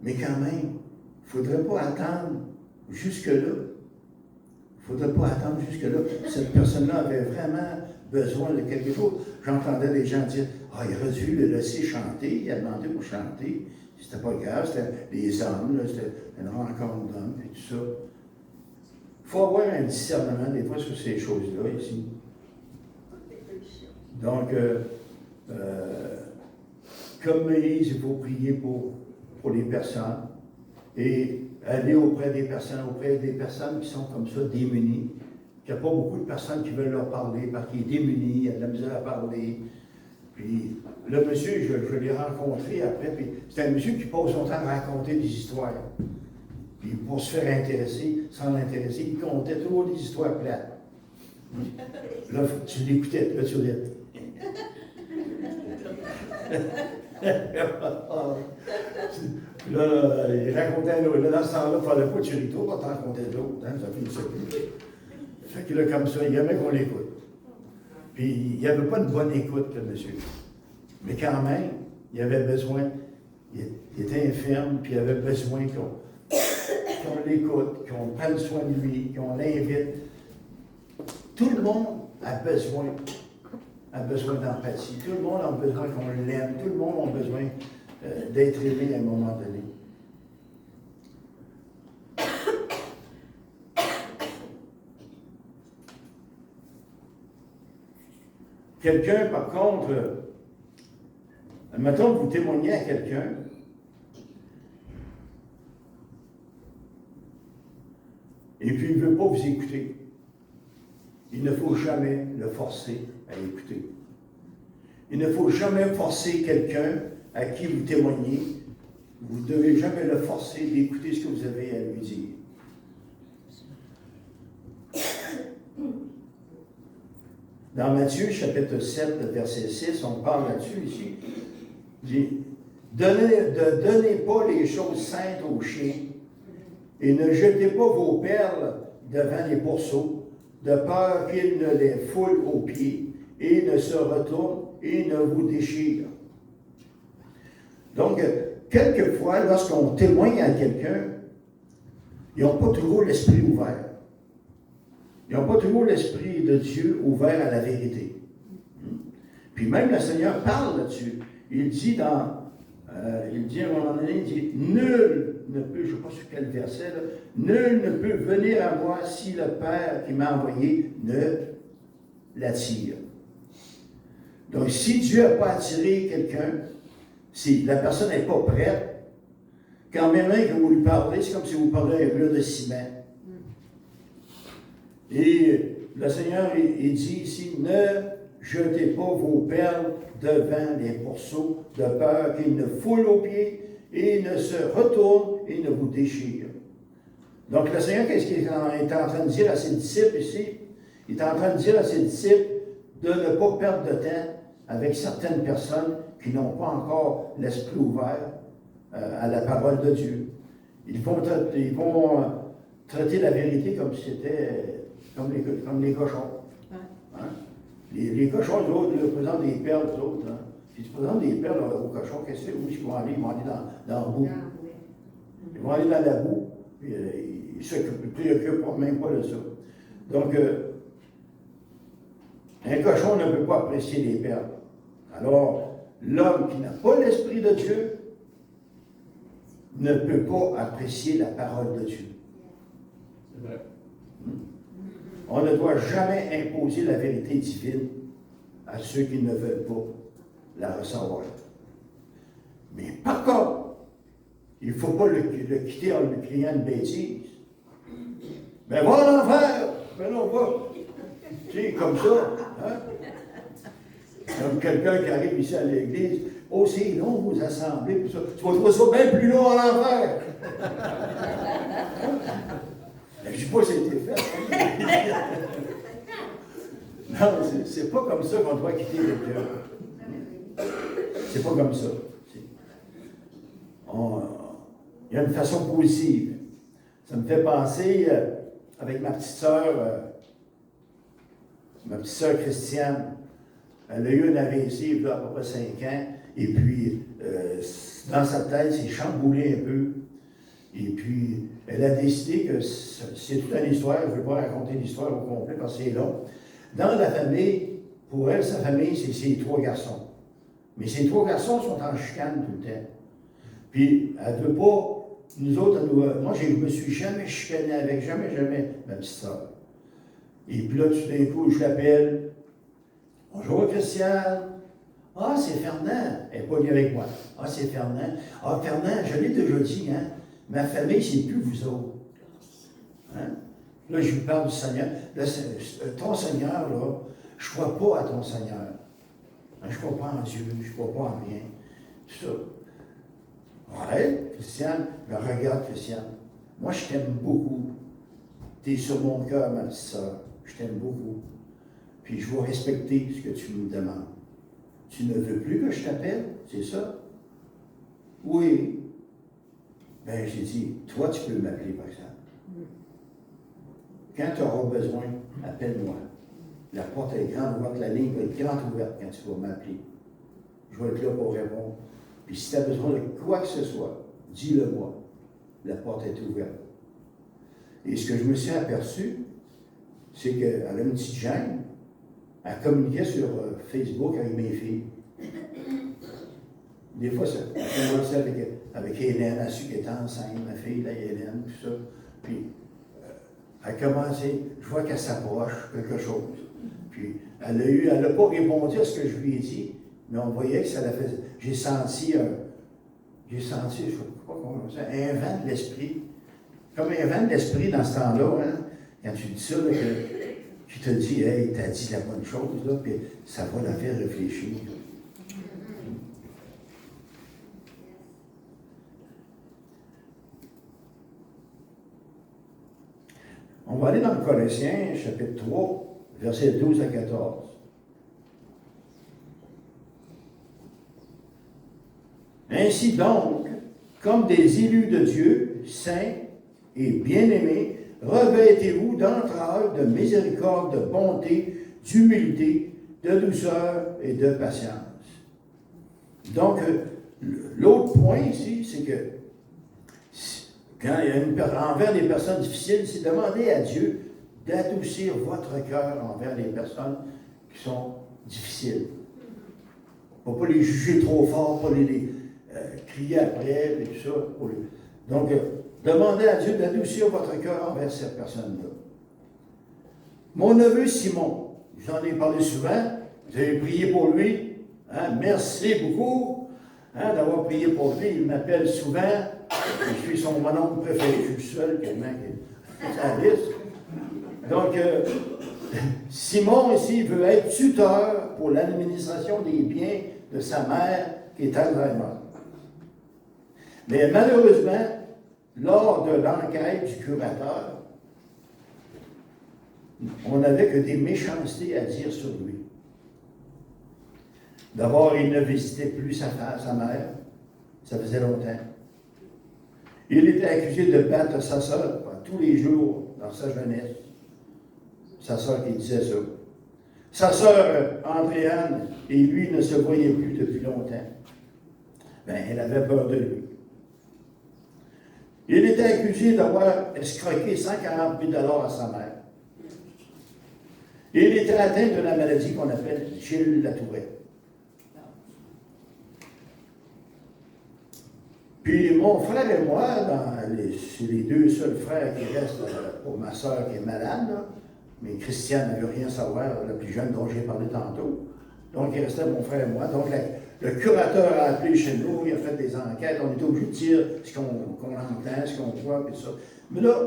Mais quand même, il ne faudrait pas attendre jusque-là. Il ne faudrait pas attendre jusque-là. Cette personne-là avait vraiment besoin de quelque chose. J'entendais des gens dire « Ah, il aurait dû le laisser chanter. » Il a demandé pour chanter. C'était pas grave, c'était des hommes, là, c'était une rencontre d'hommes, et tout ça. Il faut avoir un discernement des fois sur ces choses-là ici. Donc, comme Moïse, il faut prier pour les personnes et aller auprès des personnes qui sont comme ça, démunies. Il n'y a pas beaucoup de personnes qui veulent leur parler parce qu'il est démuni, il a de la misère à parler. Puis le monsieur, je l'ai rencontré après, puis c'est un monsieur qui passe son temps à raconter des histoires. Puis pour se faire intéresser, sans l'intéresser, il contait toujours des histoires plates. Là, tu l'écoutais, là, tu l'es. Là, il racontait l'autre. Là, dans ce temps-là, il ne fallait pas que tu ris trop, pas t'en raconter l'autre. Hein, ça fait ça. Fait que là, comme ça, il aimait qu'on l'écoute. Puis il n'y avait pas de bonne écoute, le monsieur. Mais quand même, il avait besoin, il était infirme, puis il avait besoin qu'on l'écoute, qu'on prenne soin de lui, qu'on l'invite. Tout le monde a besoin d'empathie. Tout le monde a besoin qu'on l'aime. Tout le monde a besoin d'être aimé à un moment donné. Quelqu'un, par contre, admettons que vous témoignez à quelqu'un, et puis il ne veut pas vous écouter. Il ne faut jamais le forcer à écouter. Il ne faut jamais forcer quelqu'un à qui vous témoignez. Vous ne devez jamais le forcer d'écouter ce que vous avez à lui dire. Dans Matthieu, chapitre 7, verset 6, on parle là-dessus ici. Il dit, ne donnez pas les choses saintes aux chiens et ne jetez pas vos perles devant les pourceaux, de peur qu'ils ne les foulent aux pieds et ne se retournent et ne vous déchirent. Donc, quelquefois, lorsqu'on témoigne à quelqu'un, ils n'ont pas toujours l'esprit ouvert. Ils n'ont pas toujours l'esprit de Dieu ouvert à la vérité. Puis même le Seigneur parle là-dessus. Il dit à un moment donné, il dit, nul ne peut, je ne sais pas sur quel verset, là, nul ne peut venir à moi si le Père qui m'a envoyé ne l'attire. Donc, si Dieu n'a pas attiré quelqu'un, si la personne n'est pas prête, quand même que vous lui parlez, c'est comme si vous parliez à un mur de ciment. Et le Seigneur, il dit ici, ne jetez pas vos perles devant les pourceaux, de peur qu'ils ne foulent aux pieds et ne se retournent et ne vous déchirent. Donc le Seigneur, qu'est-ce qu'il est en train de dire à ses disciples ici? Il est en train de dire à ses disciples de ne pas perdre de temps avec certaines personnes qui n'ont pas encore l'esprit ouvert à la parole de Dieu. Ils vont traiter la vérité comme si c'était comme les cochons. Hein? Les cochons, les autres, ils présentent des perles, les autres. Hein? Si tu présentes des perles aux cochons, qu'est-ce que c'est? Où ils vont aller? Ils vont aller dans la boue. Ils vont aller dans la boue. Puis, ils ne se préoccupent même pas de ça. Donc, un cochon ne peut pas apprécier les perles. Alors, l'homme qui n'a pas l'Esprit de Dieu ne peut pas apprécier la parole de Dieu. C'est vrai. On ne doit jamais imposer la vérité divine à ceux qui ne veulent pas la recevoir. Mais par contre, il ne faut pas le quitter en lui criant une bêtise. Mais va à l'enfer! Mais non, va! Tu sais, comme ça. Hein? Comme quelqu'un qui arrive ici à l'église, oh, c'est long, vous assemblez, puis ça. Tu vas trouver ça bien plus long à l'enfer! Je ne sais pas si ça a été fait. Non, c'est pas comme ça qu'on doit quitter quelqu'un. C'est pas comme ça. Il y a une façon positive. Ça me fait penser, avec ma petite sœur Christiane, elle a eu un AVC il y a à peu près 5 ans, et puis dans sa tête, c'est chamboulé un peu. Et puis, elle a décidé que c'est toute une histoire, je ne vais pas raconter l'histoire au complet parce que c'est long. Dans la famille, pour elle, sa famille, c'est ses 3 garçons. Mais ces 3 garçons sont en chicane tout le temps. Puis, elle ne veut pas, nous autres, moi, je ne me suis jamais chicané avec, jamais, ma petite soeur. Et puis là, tout d'un coup, je l'appelle. Bonjour, Christiane. Ah, c'est Fernand. Elle n'est pas venue avec moi. Ah, c'est Fernand. Ah, Fernand, je l'ai déjà dit, hein. Ma famille, c'est plus vous autres. Hein? Là, je lui parle du Seigneur. Là, ton Seigneur, là, je ne crois pas à ton Seigneur. Hein, je ne crois pas en Dieu, je ne crois pas en rien. Tout ça. Ouais, Christiane, me regarde, Christiane. Moi, je t'aime beaucoup. Tu es sur mon cœur, ma petite soeur. Je t'aime beaucoup. Puis je vais respecter ce que tu me demandes. Tu ne veux plus que je t'appelle, c'est ça? Oui. Ben, j'ai dit, toi, tu peux m'appeler, par exemple. Quand tu auras besoin, appelle-moi. La porte est grande ouverte, la ligne va être grande ouverte quand tu vas m'appeler. Je vais être là pour répondre. Puis si tu as besoin de quoi que ce soit, dis-le-moi. La porte est ouverte. Et ce que je me suis aperçu, c'est qu'elle a une petite gêne. Elle communiquait sur Facebook avec mes filles. Des fois, ça a commencé avec Hélène, elle a su qu'elle était enceinte, ma fille, là, Hélène, tout ça. Puis, elle a commencé, je vois qu'elle s'approche, quelque chose. Puis, elle n'a pas répondu à ce que je lui ai dit, mais on voyait que ça l'a fait. J'ai senti, je ne sais pas comment ça, un vent de l'esprit. Comme un vent de l'esprit dans ce temps-là, hein, quand tu dis ça, là, que tu te dis, hey, tu as dit la bonne chose, là, puis ça va la faire réfléchir. On va aller dans le Colossiens, chapitre 3, versets 12 à 14. Ainsi donc, comme des élus de Dieu, saints et bien-aimés, revêtez-vous d'entrailles, de miséricorde, de bonté, d'humilité, de douceur et de patience. Donc, l'autre point ici, c'est que quand il y a envers des personnes difficiles, c'est demander à Dieu d'adoucir votre cœur envers les personnes qui sont difficiles. Il ne faut pas les juger trop fort, pas les crier après, et tout ça. Donc, demandez à Dieu d'adoucir votre cœur envers cette personne-là. Mon neveu Simon, j'en ai parlé souvent, vous avez prié pour lui, hein, merci beaucoup hein, d'avoir prié pour lui, il m'appelle souvent, je suis son mononcle préféré, je suis le seul tellement qu'il est à la liste. Donc, Simon ici veut être tuteur pour l'administration des biens de sa mère qui est Alzheimer. Mais malheureusement, lors de l'enquête du curateur, on n'avait que des méchancetés à dire sur lui. D'abord, il ne visitait plus sa mère, ça faisait longtemps. Il était accusé de battre sa sœur tous les jours dans sa jeunesse. Sa sœur qui disait ça. Sa sœur, Andréane, et lui ne se voyaient plus depuis longtemps. Ben, elle avait peur de lui. Il était accusé d'avoir escroqué 140 000 à sa mère. Il était atteint de la maladie qu'on appelle Gilles Latourette. Puis mon frère et moi, c'est les 2 seuls frères qui restent pour ma soeur qui est malade, là. Mais Christiane ne veut rien savoir, la plus jeune dont j'ai parlé tantôt. Donc il restait mon frère et moi. Donc le curateur a appelé chez nous, il a fait des enquêtes, on était obligé de dire ce qu'on entend, ce qu'on voit, et tout ça. Mais là,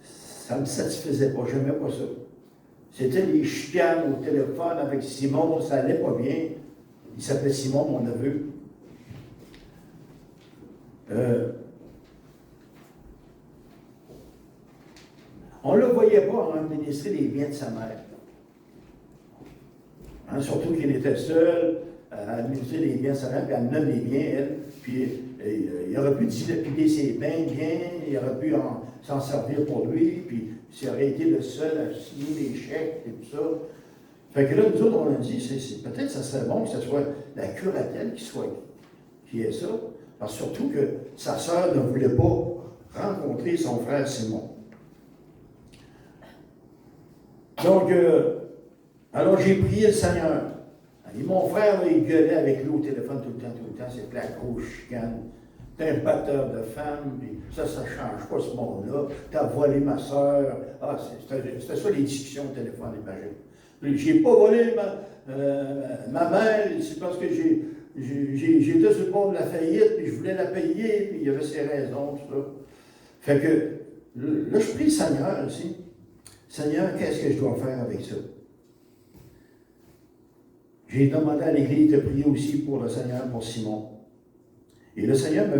ça ne me satisfaisait pas, je n'aimais pas ça. C'était les chicanes au téléphone avec Simon, ça n'allait pas bien. Il s'appelait Simon, mon neveu. On ne le voyait pas administrer les biens de sa mère. Hein, surtout qu'il était seul à administrer les biens de sa mère, puis elle nomme les biens, elle. Puis il aurait pu dilapider ses biens, il aurait pu s'en servir pour lui, puis s'il aurait été le seul à signer les chèques et tout ça. Fait que là, nous autres, on a dit, peut-être que ça serait bon que ce soit la curatelle qui ait ça, parce que surtout que sa sœur ne voulait pas rencontrer son frère Simon. Donc, alors j'ai prié le Seigneur. Et mon frère, là, il gueulait avec lui au téléphone tout le temps, c'était la grosse chicane. T'es un batteur de femmes, puis ça change pas ce monde-là. T'as volé ma soeur. Ah, c'était ça les discussions au téléphone, imagine. J'ai pas volé ma mère, c'est parce que j'étais sur le bord de la faillite, puis je voulais la payer, puis il y avait ses raisons, tout ça. Fait que, là, je prie le Seigneur aussi. Seigneur, qu'est-ce que je dois faire avec ça? J'ai demandé à l'Église de prier aussi pour le Seigneur, pour Simon. Et le Seigneur m'a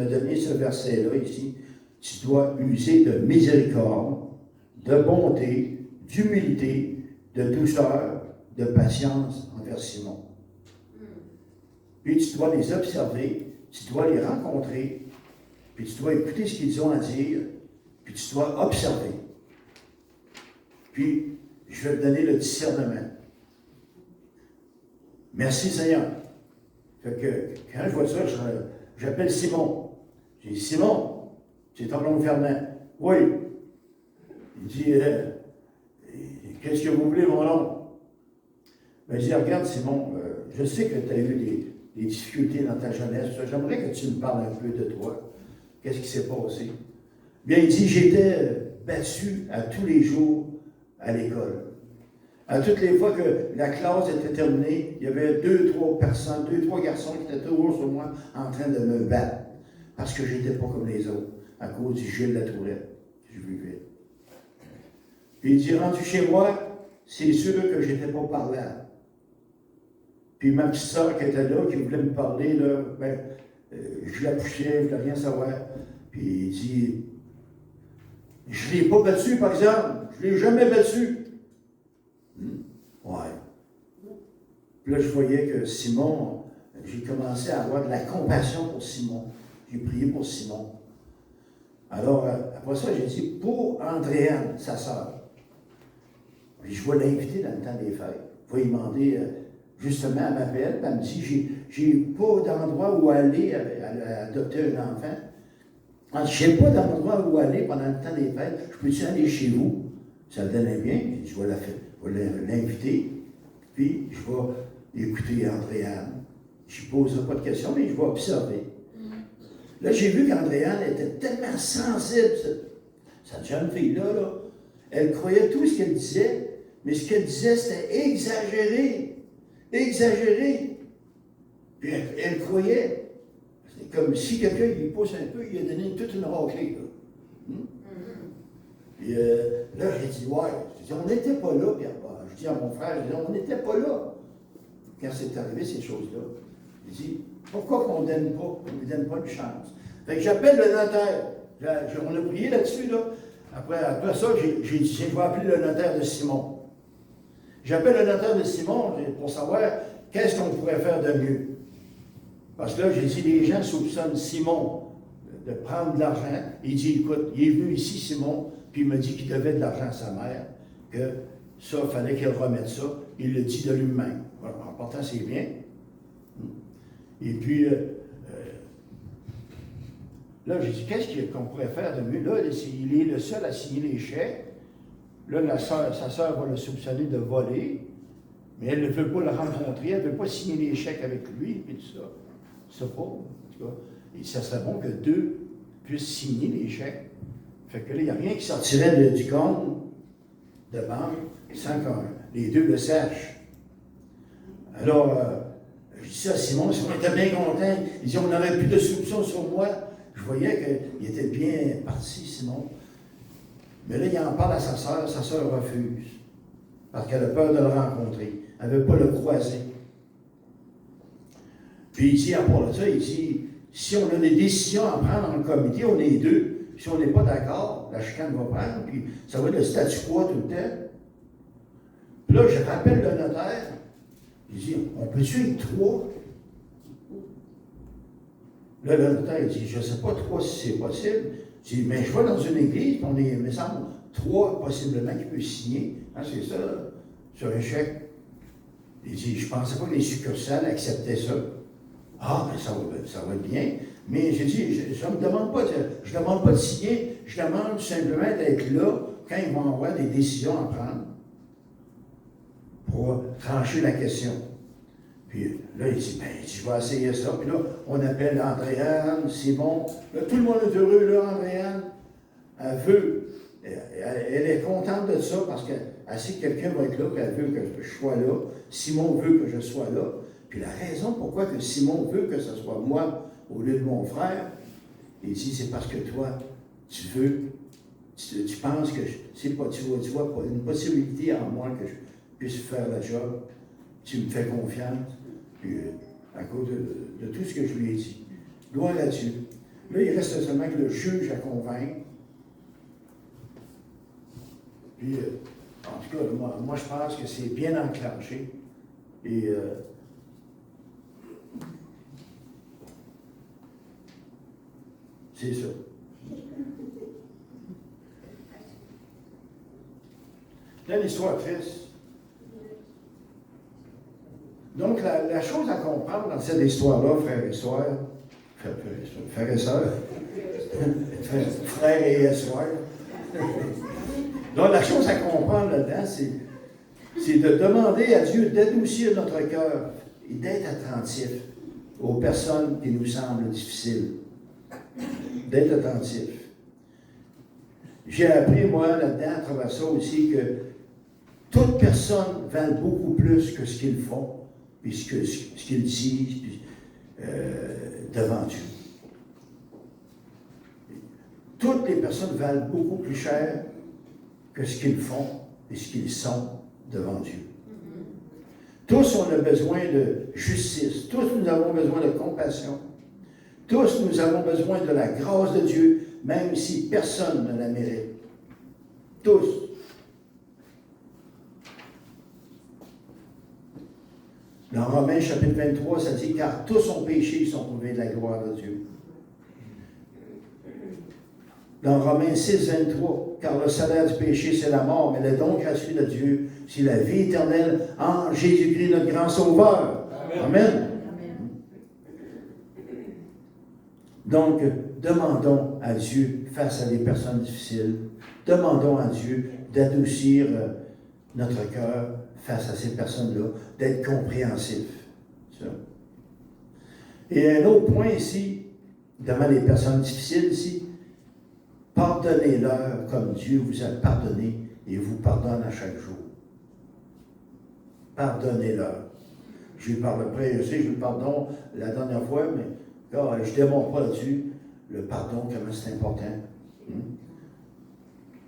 donné ce verset-là ici. Tu dois user de miséricorde, de bonté, d'humilité, de douceur, de patience envers Simon. Puis tu dois les observer, tu dois les rencontrer, puis tu dois écouter ce qu'ils ont à dire, puis tu dois observer. Puis, je vais te donner le discernement. Merci Seigneur. Fait que, quand je vois ça, j'appelle Simon. J'ai dit, Simon, c'est ton oncle Fernand. Oui. Il dit, qu'est-ce que vous voulez, mon oncle? Ben, je dis, regarde Simon, je sais que tu as eu des difficultés dans ta jeunesse. J'aimerais que tu me parles un peu de toi. Qu'est-ce qui s'est passé? Bien, il dit, j'étais battu à tous les jours à l'école. À toutes les fois que la classe était terminée, il y avait 2-3 personnes, 2-3 garçons qui étaient toujours sur moi en train de me battre. Parce que je n'étais pas comme les autres, à cause du Gilles Latourette que je vivais. Puis il dit, rendu chez moi, c'est sûr que je n'étais pas parlant. Puis ma petite soeur qui était là, qui voulait me parler, là, ben, je la poussais, je ne voulais rien savoir. Puis il dit, je ne l'ai pas battu, par exemple. Je ne l'ai jamais battu. Ouais. Puis là, je voyais que Simon, j'ai commencé à avoir de la compassion pour Simon. J'ai prié pour Simon. Alors, après ça, j'ai dit, pour Andréane, sa sœur. Puis je vais l'inviter dans le temps des fêtes. Je vais lui demander, justement, elle m'appelle, elle me dit, j'ai pas d'endroit où aller à adopter un enfant. Je n'ai pas d'endroit où aller pendant le temps des fêtes. Je peux-tu aller chez vous? Ça me donnait bien. Je vais l'inviter. Puis, je vais écouter Andréane. Je ne poserai pas de questions, mais je vais observer. Là, j'ai vu qu'Andréane était tellement sensible, cette jeune fille-là. Là. Elle croyait tout ce qu'elle disait, mais ce qu'elle disait, c'était exagéré. Exagéré. Puis, elle croyait. C'est comme si quelqu'un lui pousse un peu, il a donné toute une raclée. Puis là, j'ai dit, ouais, on n'était pas là, Pierre. Je dis à mon frère, on n'était pas là quand c'est arrivé ces choses-là. Il dit, pourquoi qu'on ne lui donne pas de chance? Fait que j'appelle le notaire. On a prié là-dessus, là. Après ça, j'ai dit, je vais appeler le notaire de Simon. J'appelle le notaire de Simon pour savoir qu'est-ce qu'on pourrait faire de mieux. Parce que là, j'ai dit, les gens soupçonnent Simon de prendre de l'argent. Il dit, écoute, il est venu ici, Simon, puis il m'a dit qu'il devait de l'argent à sa mère, que ça, il fallait qu'il remette ça. Il le dit de lui-même. Voilà, en partant, c'est bien. Et puis, là, j'ai dit, qu'est-ce qu'on pourrait faire de mieux? Là, il est le seul à signer les chèques. Là, sa sœur va le soupçonner de voler, mais elle ne veut pas le rencontrer, elle ne veut pas signer les chèques avec lui, et tout ça. C'est pas, en tout cas. Et ça serait bon que deux puissent signer les chèques. Fait que là, il n'y a rien qui sortirait du compte de banque sans que les deux le sachent. Alors, je dis ça à Simon, Simon était bien content. Il dit, on n'aurait plus de soupçons sur moi. Je voyais qu'il était bien parti, Simon. Mais là, il en parle à sa sœur refuse. Parce qu'elle a peur de le rencontrer. Elle ne veut pas le croiser. Puis il dit, à part de ça, il dit, si on a des décisions à prendre en comité, on est deux. si on n'est pas d'accord, la chicane va prendre, puis ça va être le statu quo tout le temps. Puis là, je rappelle le notaire. Il dit, on peut-tu être 3? Là, le notaire il dit, je ne sais pas 3 si c'est possible. Je dis, mais je vais dans une église, puis on est, il me semble, 3 possiblement qui peuvent signer. Hein, c'est ça, sur un chèque. Il dit, je ne pensais pas que les succursales acceptaient ça. Ah, mais ça va être bien. Mais j'ai dit, je ne demande pas de signer, je demande simplement d'être là quand ils vont avoir des décisions à prendre pour trancher la question. Puis là, il dit, je vais essayer ça. Puis là, on appelle Andréane, Simon. Là, tout le monde est heureux, là, Andréane. Elle veut, elle est contente de ça parce qu'elle sait que quelqu'un va être là, qu'elle veut que je sois là. Simon veut que je sois là. Puis la raison pourquoi que Simon veut que ce soit moi au lieu de mon frère, il dit, c'est parce que toi, tu penses que tu vois pas une possibilité en moi que je puisse faire le job. Tu me fais confiance, puis à cause de tout ce que je lui ai dit. Gloire à Dieu. Là, il reste seulement que le juge à convaincre. Puis, en tout cas, moi, je pense que c'est bien enclenché. Et c'est ça. Là, l'histoire triste. Donc, la chose à comprendre dans cette histoire-là, frères et sœurs, frères et sœurs, frères et sœurs, donc la chose à comprendre là-dedans, c'est de demander à Dieu d'adoucir notre cœur et d'être attentif aux personnes qui nous semblent difficiles. D'être attentif. J'ai appris, moi, là-dedans, à travers ça aussi, que toute personne valent beaucoup plus que ce qu'ils font, puis ce qu'ils disent devant Dieu. Toutes les personnes valent beaucoup plus cher que ce qu'ils font et ce qu'ils sont devant Dieu. Tous, on a besoin de justice. Tous, nous avons besoin de compassion. Tous, nous avons besoin de la grâce de Dieu, même si personne ne la mérite. Tous. Dans Romains chapitre 23, ça dit, car tous ont péché, ils sont privés de la gloire de Dieu. Dans Romains 6, 23, car le salaire du péché, c'est la mort, mais le don gratuit de Dieu, c'est la vie éternelle en Jésus-Christ, notre grand Sauveur. Amen. Amen. Donc, demandons à Dieu, face à des personnes difficiles, demandons à Dieu d'adoucir notre cœur face à ces personnes-là, d'être compréhensif. Ça. Et un autre point ici, devant les personnes difficiles ici, pardonnez-leur comme Dieu vous a pardonné et vous pardonne à chaque jour. Pardonnez-leur. J'ai parlé après, j'ai eu le pardon la dernière fois, mais là, je ne démontre pas là-dessus le pardon, comment c'est important.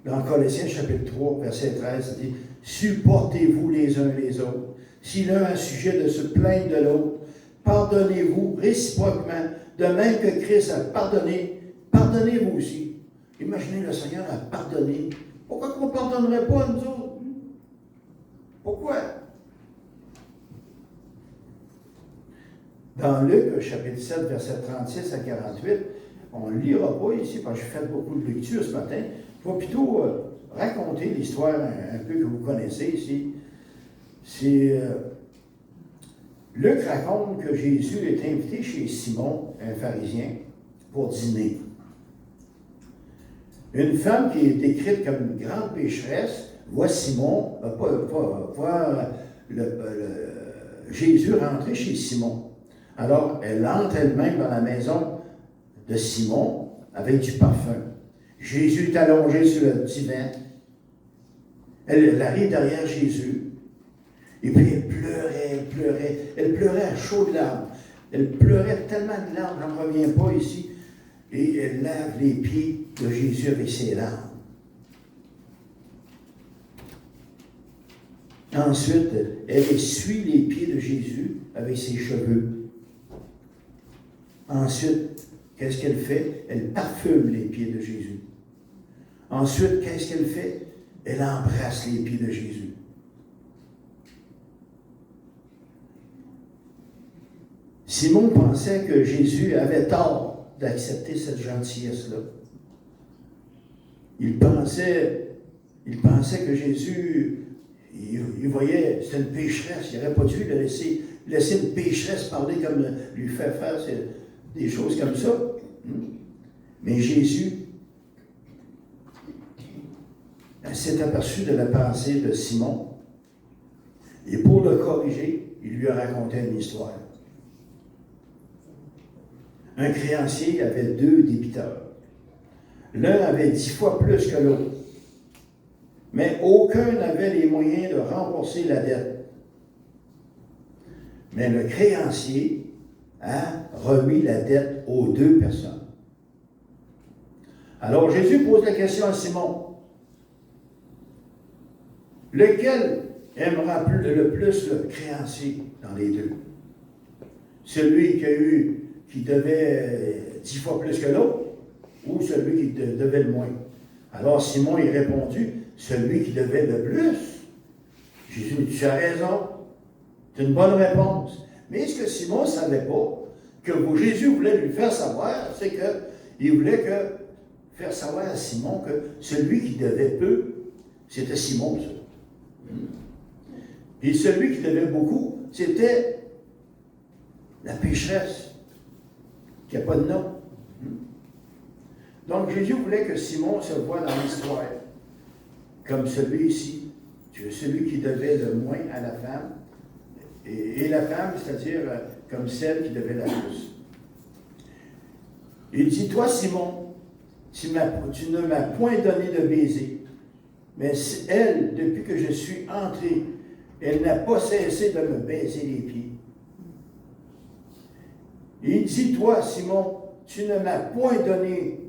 Dans Colossiens chapitre 3, verset 13, ça dit, supportez-vous les uns les autres. Si l'un a sujet de se plaindre de l'autre, pardonnez-vous réciproquement, de même que Christ a pardonné, pardonnez-vous aussi. Imaginez, le Seigneur a pardonné. Pourquoi qu'on ne pardonnerait pas nous autres? Pourquoi? Dans Luc, chapitre 7, verset 36 à 48, on ne le lira pas ici, parce que j'ai fait beaucoup de lectures ce matin. Je vais plutôt raconter l'histoire un peu que vous connaissez ici. C'est Luc raconte que Jésus est invité chez Simon, un pharisien, pour dîner. Une femme qui est décrite comme une grande pécheresse voit Simon, voit Jésus rentrer chez Simon. Alors, elle entre elle-même dans la maison de Simon avec du parfum. Jésus est allongé sur le divan. Elle arrive derrière Jésus. Et puis elle pleurait à chaudes larmes. Elle pleurait tellement de larmes, j'en reviens pas ici. Et elle lave les pieds de Jésus avec ses larmes. Ensuite, elle essuie les pieds de Jésus avec ses cheveux. Ensuite, qu'est-ce qu'elle fait? Elle parfume les pieds de Jésus. Ensuite, qu'est-ce qu'elle fait? Elle embrasse les pieds de Jésus. Simon pensait que Jésus avait tort d'accepter cette gentillesse-là. Il pensait que Jésus, il voyait, c'était une pécheresse. Il n'aurait pas dû laisser une pécheresse parler comme lui faire des choses comme ça. Mais Jésus s'est aperçu de la pensée de Simon. Et pour le corriger, il lui a raconté une histoire. Un créancier avait 2 débiteurs. L'un avait 10 fois plus que l'autre. Mais aucun n'avait les moyens de rembourser la dette. Mais le créancier a remis la dette aux 2 personnes. Alors Jésus pose la question à Simon. Lequel aimera le plus le créancier dans les 2? Celui qui devait 10 fois plus que l'autre, ou celui qui devait le moins? Alors Simon il répondit, celui qui devait le plus. Jésus dit, tu as raison, c'est une bonne réponse. Mais ce que Simon ne savait pas, que Jésus voulait lui faire savoir, c'est qu'il voulait faire savoir à Simon que celui qui devait peu, c'était Simon, ça. Et celui qui devait beaucoup, c'était la pécheresse, qui n'a pas de nom. Donc Jésus voulait que Simon se voie dans l'histoire, comme celui ici, celui qui devait le moins à la femme, et la femme, c'est-à-dire comme celle qui devait la plus. Il dit, toi Simon, tu ne m'as point donné de baiser, mais elle, depuis que je suis entré, elle n'a pas cessé de me baiser les pieds. Il dit, toi, Simon, tu ne m'as point donné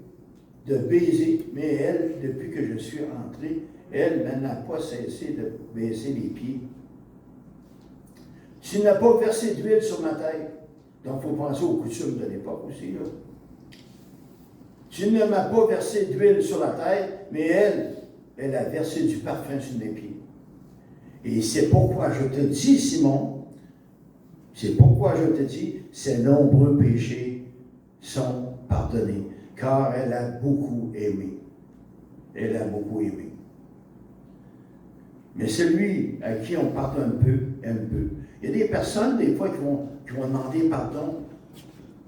de baiser, mais elle, depuis que je suis entré, elle n'a pas cessé de baiser les pieds. Tu n'as pas versé d'huile sur ma tête. Donc, il faut penser aux coutumes de l'époque aussi, là. Tu ne m'as pas versé d'huile sur la tête, mais elle a versé du parfum sur mes pieds. Et c'est pourquoi je te dis, Simon, ses nombreux péchés sont pardonnés, car elle a beaucoup aimé. Elle a beaucoup aimé. Mais celui à qui on pardonne peu, aime peu. Il y a des personnes, des fois, qui vont demander pardon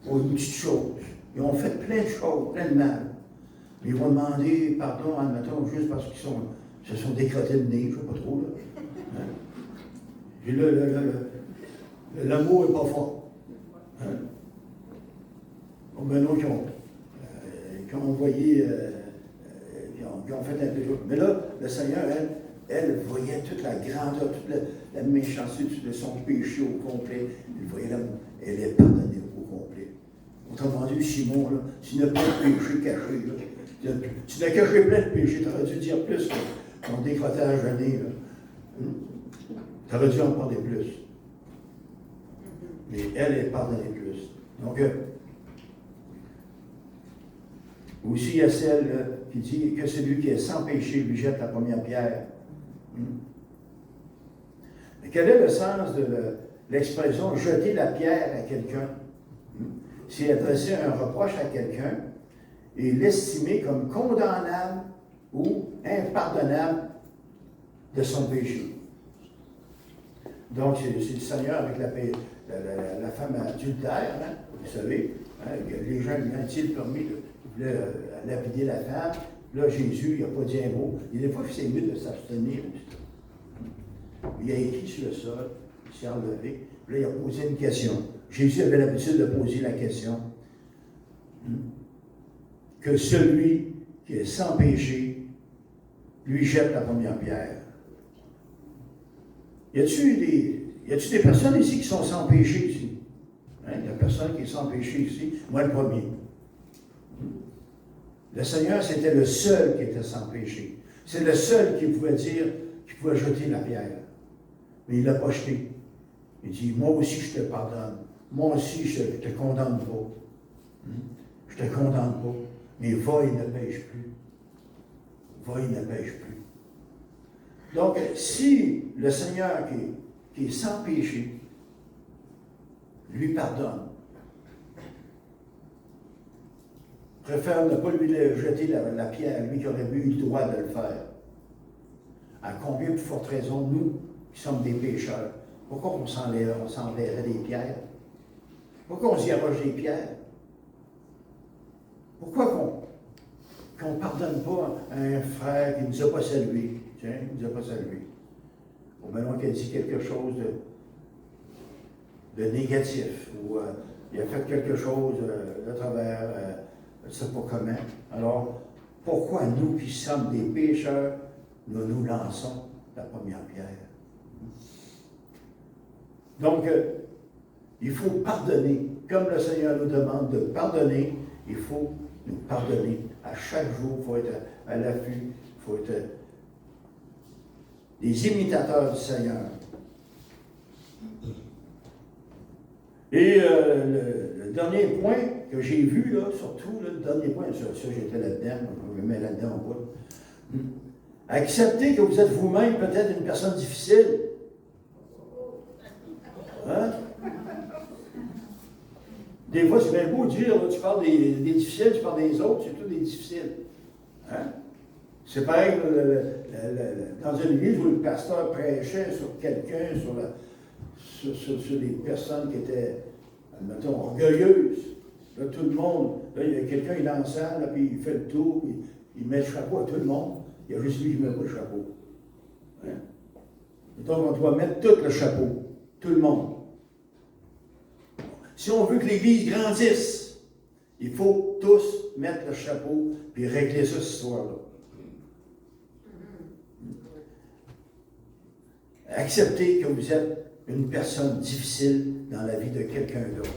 pour une petite chose. Ils ont fait plein de choses, plein de mal. Mais ils vont demander pardon, admettons, juste parce qu'ils se sont décrotés le nez, je ne sais pas trop. Là. Hein? Puis là, l'amour n'est pas fort. Hein? Bon, d'autres qui ont envoyé, qui ont fait un peu de choses. Mais là, le Seigneur, elle voyait toute la grandeur, toute la méchanceté de son péché au complet. Il voyait l'amour. Elle est pardonnée au complet. Autrement dit, Simon, là, tu n'as pas de péché caché. Là. Tu n'as caché plein de péchés. Tu aurais dû dire plus que ton décrotage de nez. Tu aurais dû en parler plus. Mais elle est pardonnée plus. Donc, aussi, il y a celle qui dit que celui qui est sans péché lui jette la première pierre. Mais quel est le sens de l'expression jeter la pierre à quelqu'un? C'est adresser un reproche à quelqu'un et l'estimer comme condamnable ou impardonnable de son péché. Donc, c'est le Seigneur avec la femme adultère, hein, vous savez, hein, les gens lui ont-ils permis de lapider la femme. Là, Jésus, il n'a pas dit un mot. Il y a des fois que c'est mieux de s'abstenir. Il a écrit sur le sol, il s'est enlevé. Là, il a posé une question. Jésus avait l'habitude de poser la question. Que celui qui est sans péché lui jette la première pierre. Y a-t-il des personnes ici qui sont sans péché ici? Hein? Il y a personne qui est sans péché ici. Moi, le premier. Le Seigneur, c'était le seul qui était sans péché. C'est le seul qui pouvait dire, qui pouvait jeter la pierre. Mais il ne l'a pas jeté. Il dit, moi aussi, je te pardonne. Moi aussi, je ne te condamne pas. je te condamne pas, mais va et ne pêche plus. Va et ne pêche plus. Donc, si le Seigneur qui est sans péché, lui pardonne, préfère ne pas lui jeter la pierre, lui qui aurait eu le droit de le faire. À combien plus forte raison, nous, qui sommes des pécheurs, pourquoi on s'enverrait des pierres? Pourquoi on s'y arroge des pierres? Pourquoi qu'on ne pardonne pas à un frère qui ne nous a pas salués? Tiens, il ne nous a pas salués. Ou bien qu'il a dit quelque chose de négatif, ou il a fait quelque chose de travers, je ne sais pas comment. Alors, pourquoi nous qui sommes des pécheurs, nous lançons la première pierre? Donc, il faut pardonner. Comme le Seigneur nous demande de pardonner, il faut nous pardonner. À chaque jour, il faut être à l'affût, il faut être des imitateurs du Seigneur. Et le dernier point que j'ai vu, là, surtout, là, le dernier point, ça j'étais là-dedans, je me mets là-dedans au bout. Acceptez que vous êtes vous-même peut-être une personne difficile. Hein? Des fois, c'est bien beau de dire, là, tu parles des difficiles, tu parles des autres, c'est tous des difficiles. Hein? C'est pareil, dans une église où le pasteur prêchait sur quelqu'un, sur des personnes qui étaient, admettons, orgueilleuses. Là, tout le monde, là, il y a quelqu'un, il est dans la salle, là, puis il fait le tour, il met le chapeau à tout le monde. Il y a juste lui qui ne met pas le chapeau. Hein? Donc, on doit mettre tout le chapeau, tout le monde. Si on veut que l'Église grandisse, il faut tous mettre le chapeau et régler ça ce soir-là. Acceptez que vous êtes une personne difficile dans la vie de quelqu'un d'autre.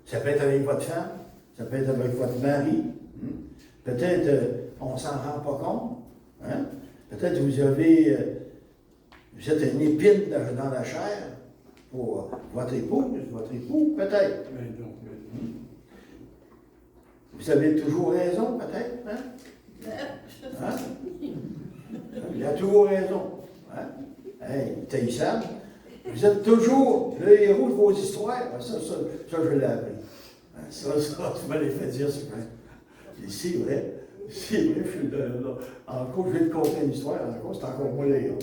Ça peut être avec votre femme, ça peut être avec votre mari. Peut-être on ne s'en rend pas compte. Hein? Peut-être vous êtes une épine dans la chair pour votre épouse, votre époux, peut-être. Vous avez toujours raison, peut-être. Hein? Hein? Il a toujours raison. Hein? Hey, taillissable. Vous êtes toujours le héros de vos histoires. Ça je l'ai appris. Ça, tu m'as les fait dire, c'est vrai. C'est vrai. C'est vrai, je suis là. Encore, je vais te conter une histoire. Encore, c'est encore moi le héros.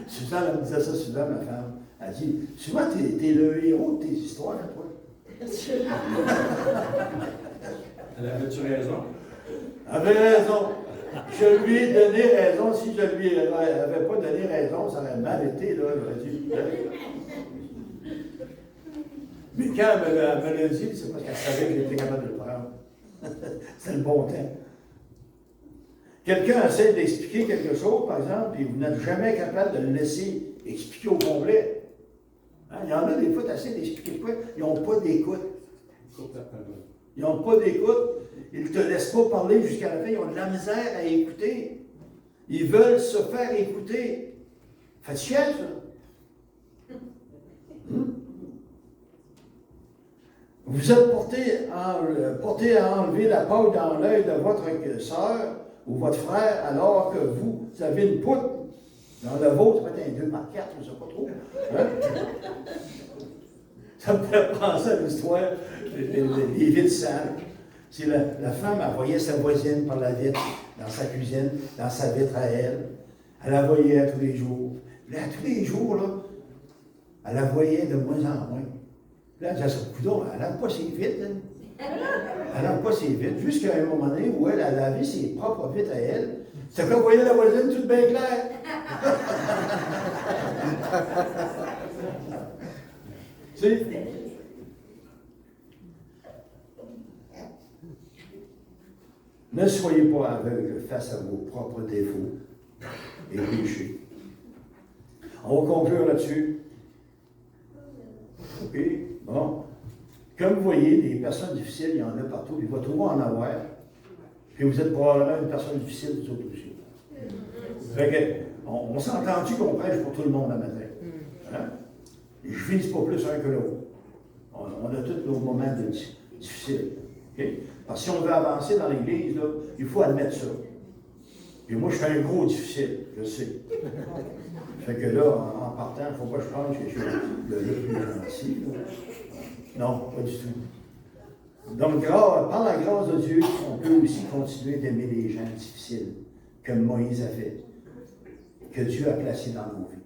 Suzanne, elle me disait ça, Suzanne, ma femme. Elle dit, souvent, t'es le héros de tes histoires, toi. Elle avait-tu raison? Elle avait raison. Je lui ai donné raison. Si je lui avais pas donné raison, ça aurait mal été, là. J'aurais dit. Mais quand elle me l'a dit, c'est parce qu'elle savait que j'étais capable de le prendre. C'est le bon temps. Quelqu'un essaie d'expliquer quelque chose, par exemple, puis vous n'êtes jamais capable de le laisser expliquer au complet. Hein? Il y en a des fois, tu essaies d'expliquer quoi? Ils n'ont pas d'écoute. Ils n'ont pas d'écoute. Ils ne te laissent pas parler jusqu'à la fin. Ils ont de la misère à écouter. Ils veulent se faire écouter. Fait chier, ça. Vous êtes porté à enlever la paille dans l'œil de votre sœur ou votre frère alors que vous avez une poutre dans le vôtre, ça peut être un 2 par 4, je ne sais pas trop. Hein? Ça me fait penser à l'histoire des vitres sales. C'est la femme, elle voyait sa voisine par la vitre, dans sa cuisine, dans sa vitre à elle. Elle la voyait tous les jours. Là, tous les jours, là, elle la voyait de moins en moins. Là, elle disait, coudonc, elle n'aime pas ses vitres. Hein? Elle n'aime pas ses vitres. Jusqu'à un moment donné où elle a lavé ses propres vitres à elle. C'est qu'elle voyait la voisine toute bien claire. Tu sais? Ne soyez pas aveugles face à vos propres défauts et péchés. On va conclure là-dessus. OK? Bon. Comme vous voyez, des personnes difficiles, il y en a partout. Il va toujours en avoir. Puis vous êtes probablement une personne difficile, vous autres aussi. Fait que, on s'entend-tu qu'on prêche pour tout le monde la matin? Hein? Et je vise pas plus un que l'autre. On a tous nos moments difficile. OK? Parce que si on veut avancer dans l'Église, là, il faut admettre ça. Et moi, je fais un gros difficile, je sais. Fait que là, en partant, il ne faut pas que je pense que je suis le plus gentil. Là. Non, pas du tout. Donc, par la grâce de Dieu, on peut aussi continuer d'aimer les gens difficiles, comme Moïse a fait, que Dieu a placé dans nos vies.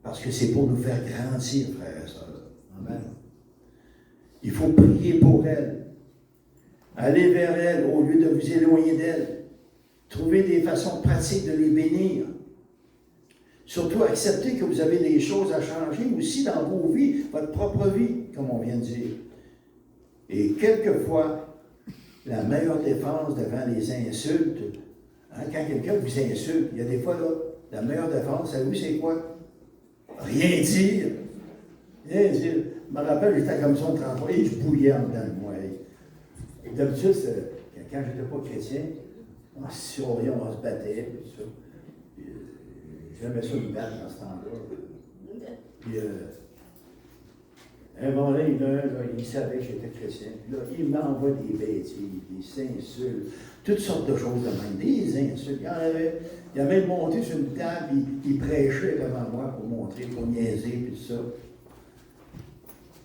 Parce que c'est pour nous faire grandir, frères et sœurs. Amen. Il faut prier pour elles. Aller vers elles au lieu de vous éloigner d'elles. Trouver des façons pratiques de les bénir. Surtout, accepter que vous avez des choses à changer aussi dans vos vies, votre propre vie, comme on vient de dire. Et quelquefois, la meilleure défense devant les insultes, hein, quand quelqu'un vous insulte, il y a des fois, là, la meilleure défense, savez-vous, c'est quoi? Rien dire. Rien dire. Je me rappelle, j'étais comme ça, on travaillait, et je bouillais en dedans de moi. D'habitude, quand je n'étais pas chrétien, on se surveillait, on se battait, puis tout ça. J'aimais ça me battre dans ce temps-là. Puis, un moment là, il savait que j'étais chrétien. Puis là, il m'envoie des bêtises, des insultes, toutes sortes de choses de même, des insultes. Il avait monté sur une table, il prêchait devant moi pour montrer, pour niaiser, puis tout ça.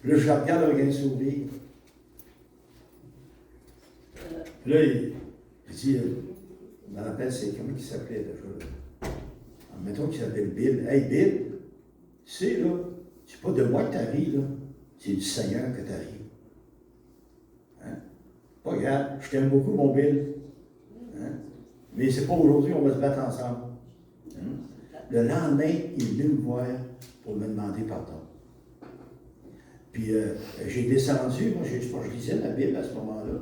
Puis là, je le regarde avec un sourire. Puis là, il dit, je me rappelle, c'est comment il s'appelait déjà? Mettons qu'il s'appelle Bill. Hey Bill, tu sais, là, c'est pas de moi que t'arrives, là. C'est du Seigneur que t'arrives. Hein? Pas grave, je t'aime beaucoup, mon Bill. Hein? Mais c'est pas aujourd'hui qu'on va se battre ensemble. Hein? Le lendemain, il est venu me voir pour me demander pardon. Puis j'ai descendu, moi je lisais la Bible à ce moment-là.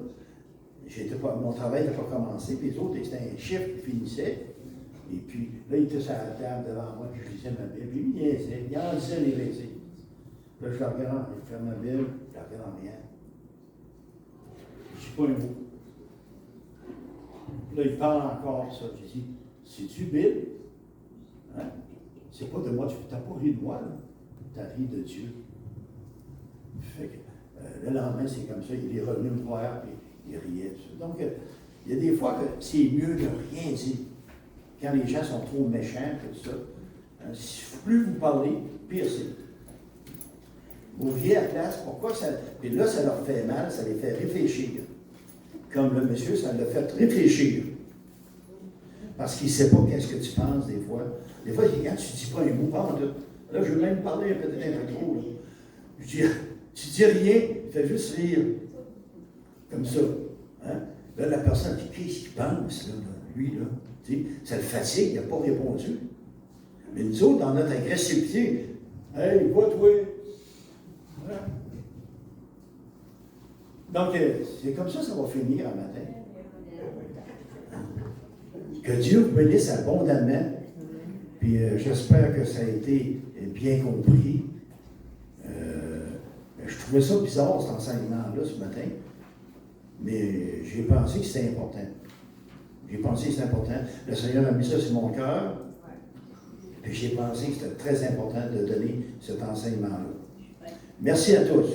Mon travail n'était pas commencé, puis les autres, c'était un chiffre qui finissait. Et puis là, il était sur la table devant moi, puis je lisais ma Bible, puis il en disait les versets. Là, je le regarde, je ferme ma Bible, je la regarde en rien. Je ne dis pas un mot. Là, il parle encore ça. J'ai dit, c'est-tu Bill? Hein? C'est pas de moi, tu n'as pas ri de moi, là. Tu as ri de Dieu. Fait que, le lendemain, c'est comme ça, il est revenu me voir, puis il riait. Donc, il y a des fois que c'est mieux de rien dire. Quand les gens sont trop méchants, tout ça, hein, plus vous parlez, pire c'est. Vous riez à la place, pourquoi ça. Puis là, ça leur fait mal, ça les fait réfléchir. Comme le monsieur, ça l'a fait réfléchir. Parce qu'il ne sait pas qu'est-ce que tu penses des fois. Des fois, quand tu ne dis pas un mot, là, je veux même parler peut-être un peu trop. Là. Je dis, tu dis rien, fais juste rire. Comme ça. Hein? Là, la personne dit, qu'est-ce qu'il pense, là, lui, là? Tu sais, ça le fatigue, il n'a pas répondu. Mais nous autres, dans notre agressivité, hey, va toi! Hein? Donc, c'est comme ça va finir un matin. Que Dieu vous bénisse abondamment. Puis j'espère que ça a été bien compris. Je trouvais ça bizarre, cet enseignement-là, ce matin. Mais j'ai pensé que c'était important. J'ai pensé que c'était important. Le Seigneur a mis ça sur mon cœur. Puis j'ai pensé que c'était très important de donner cet enseignement-là. Merci à tous.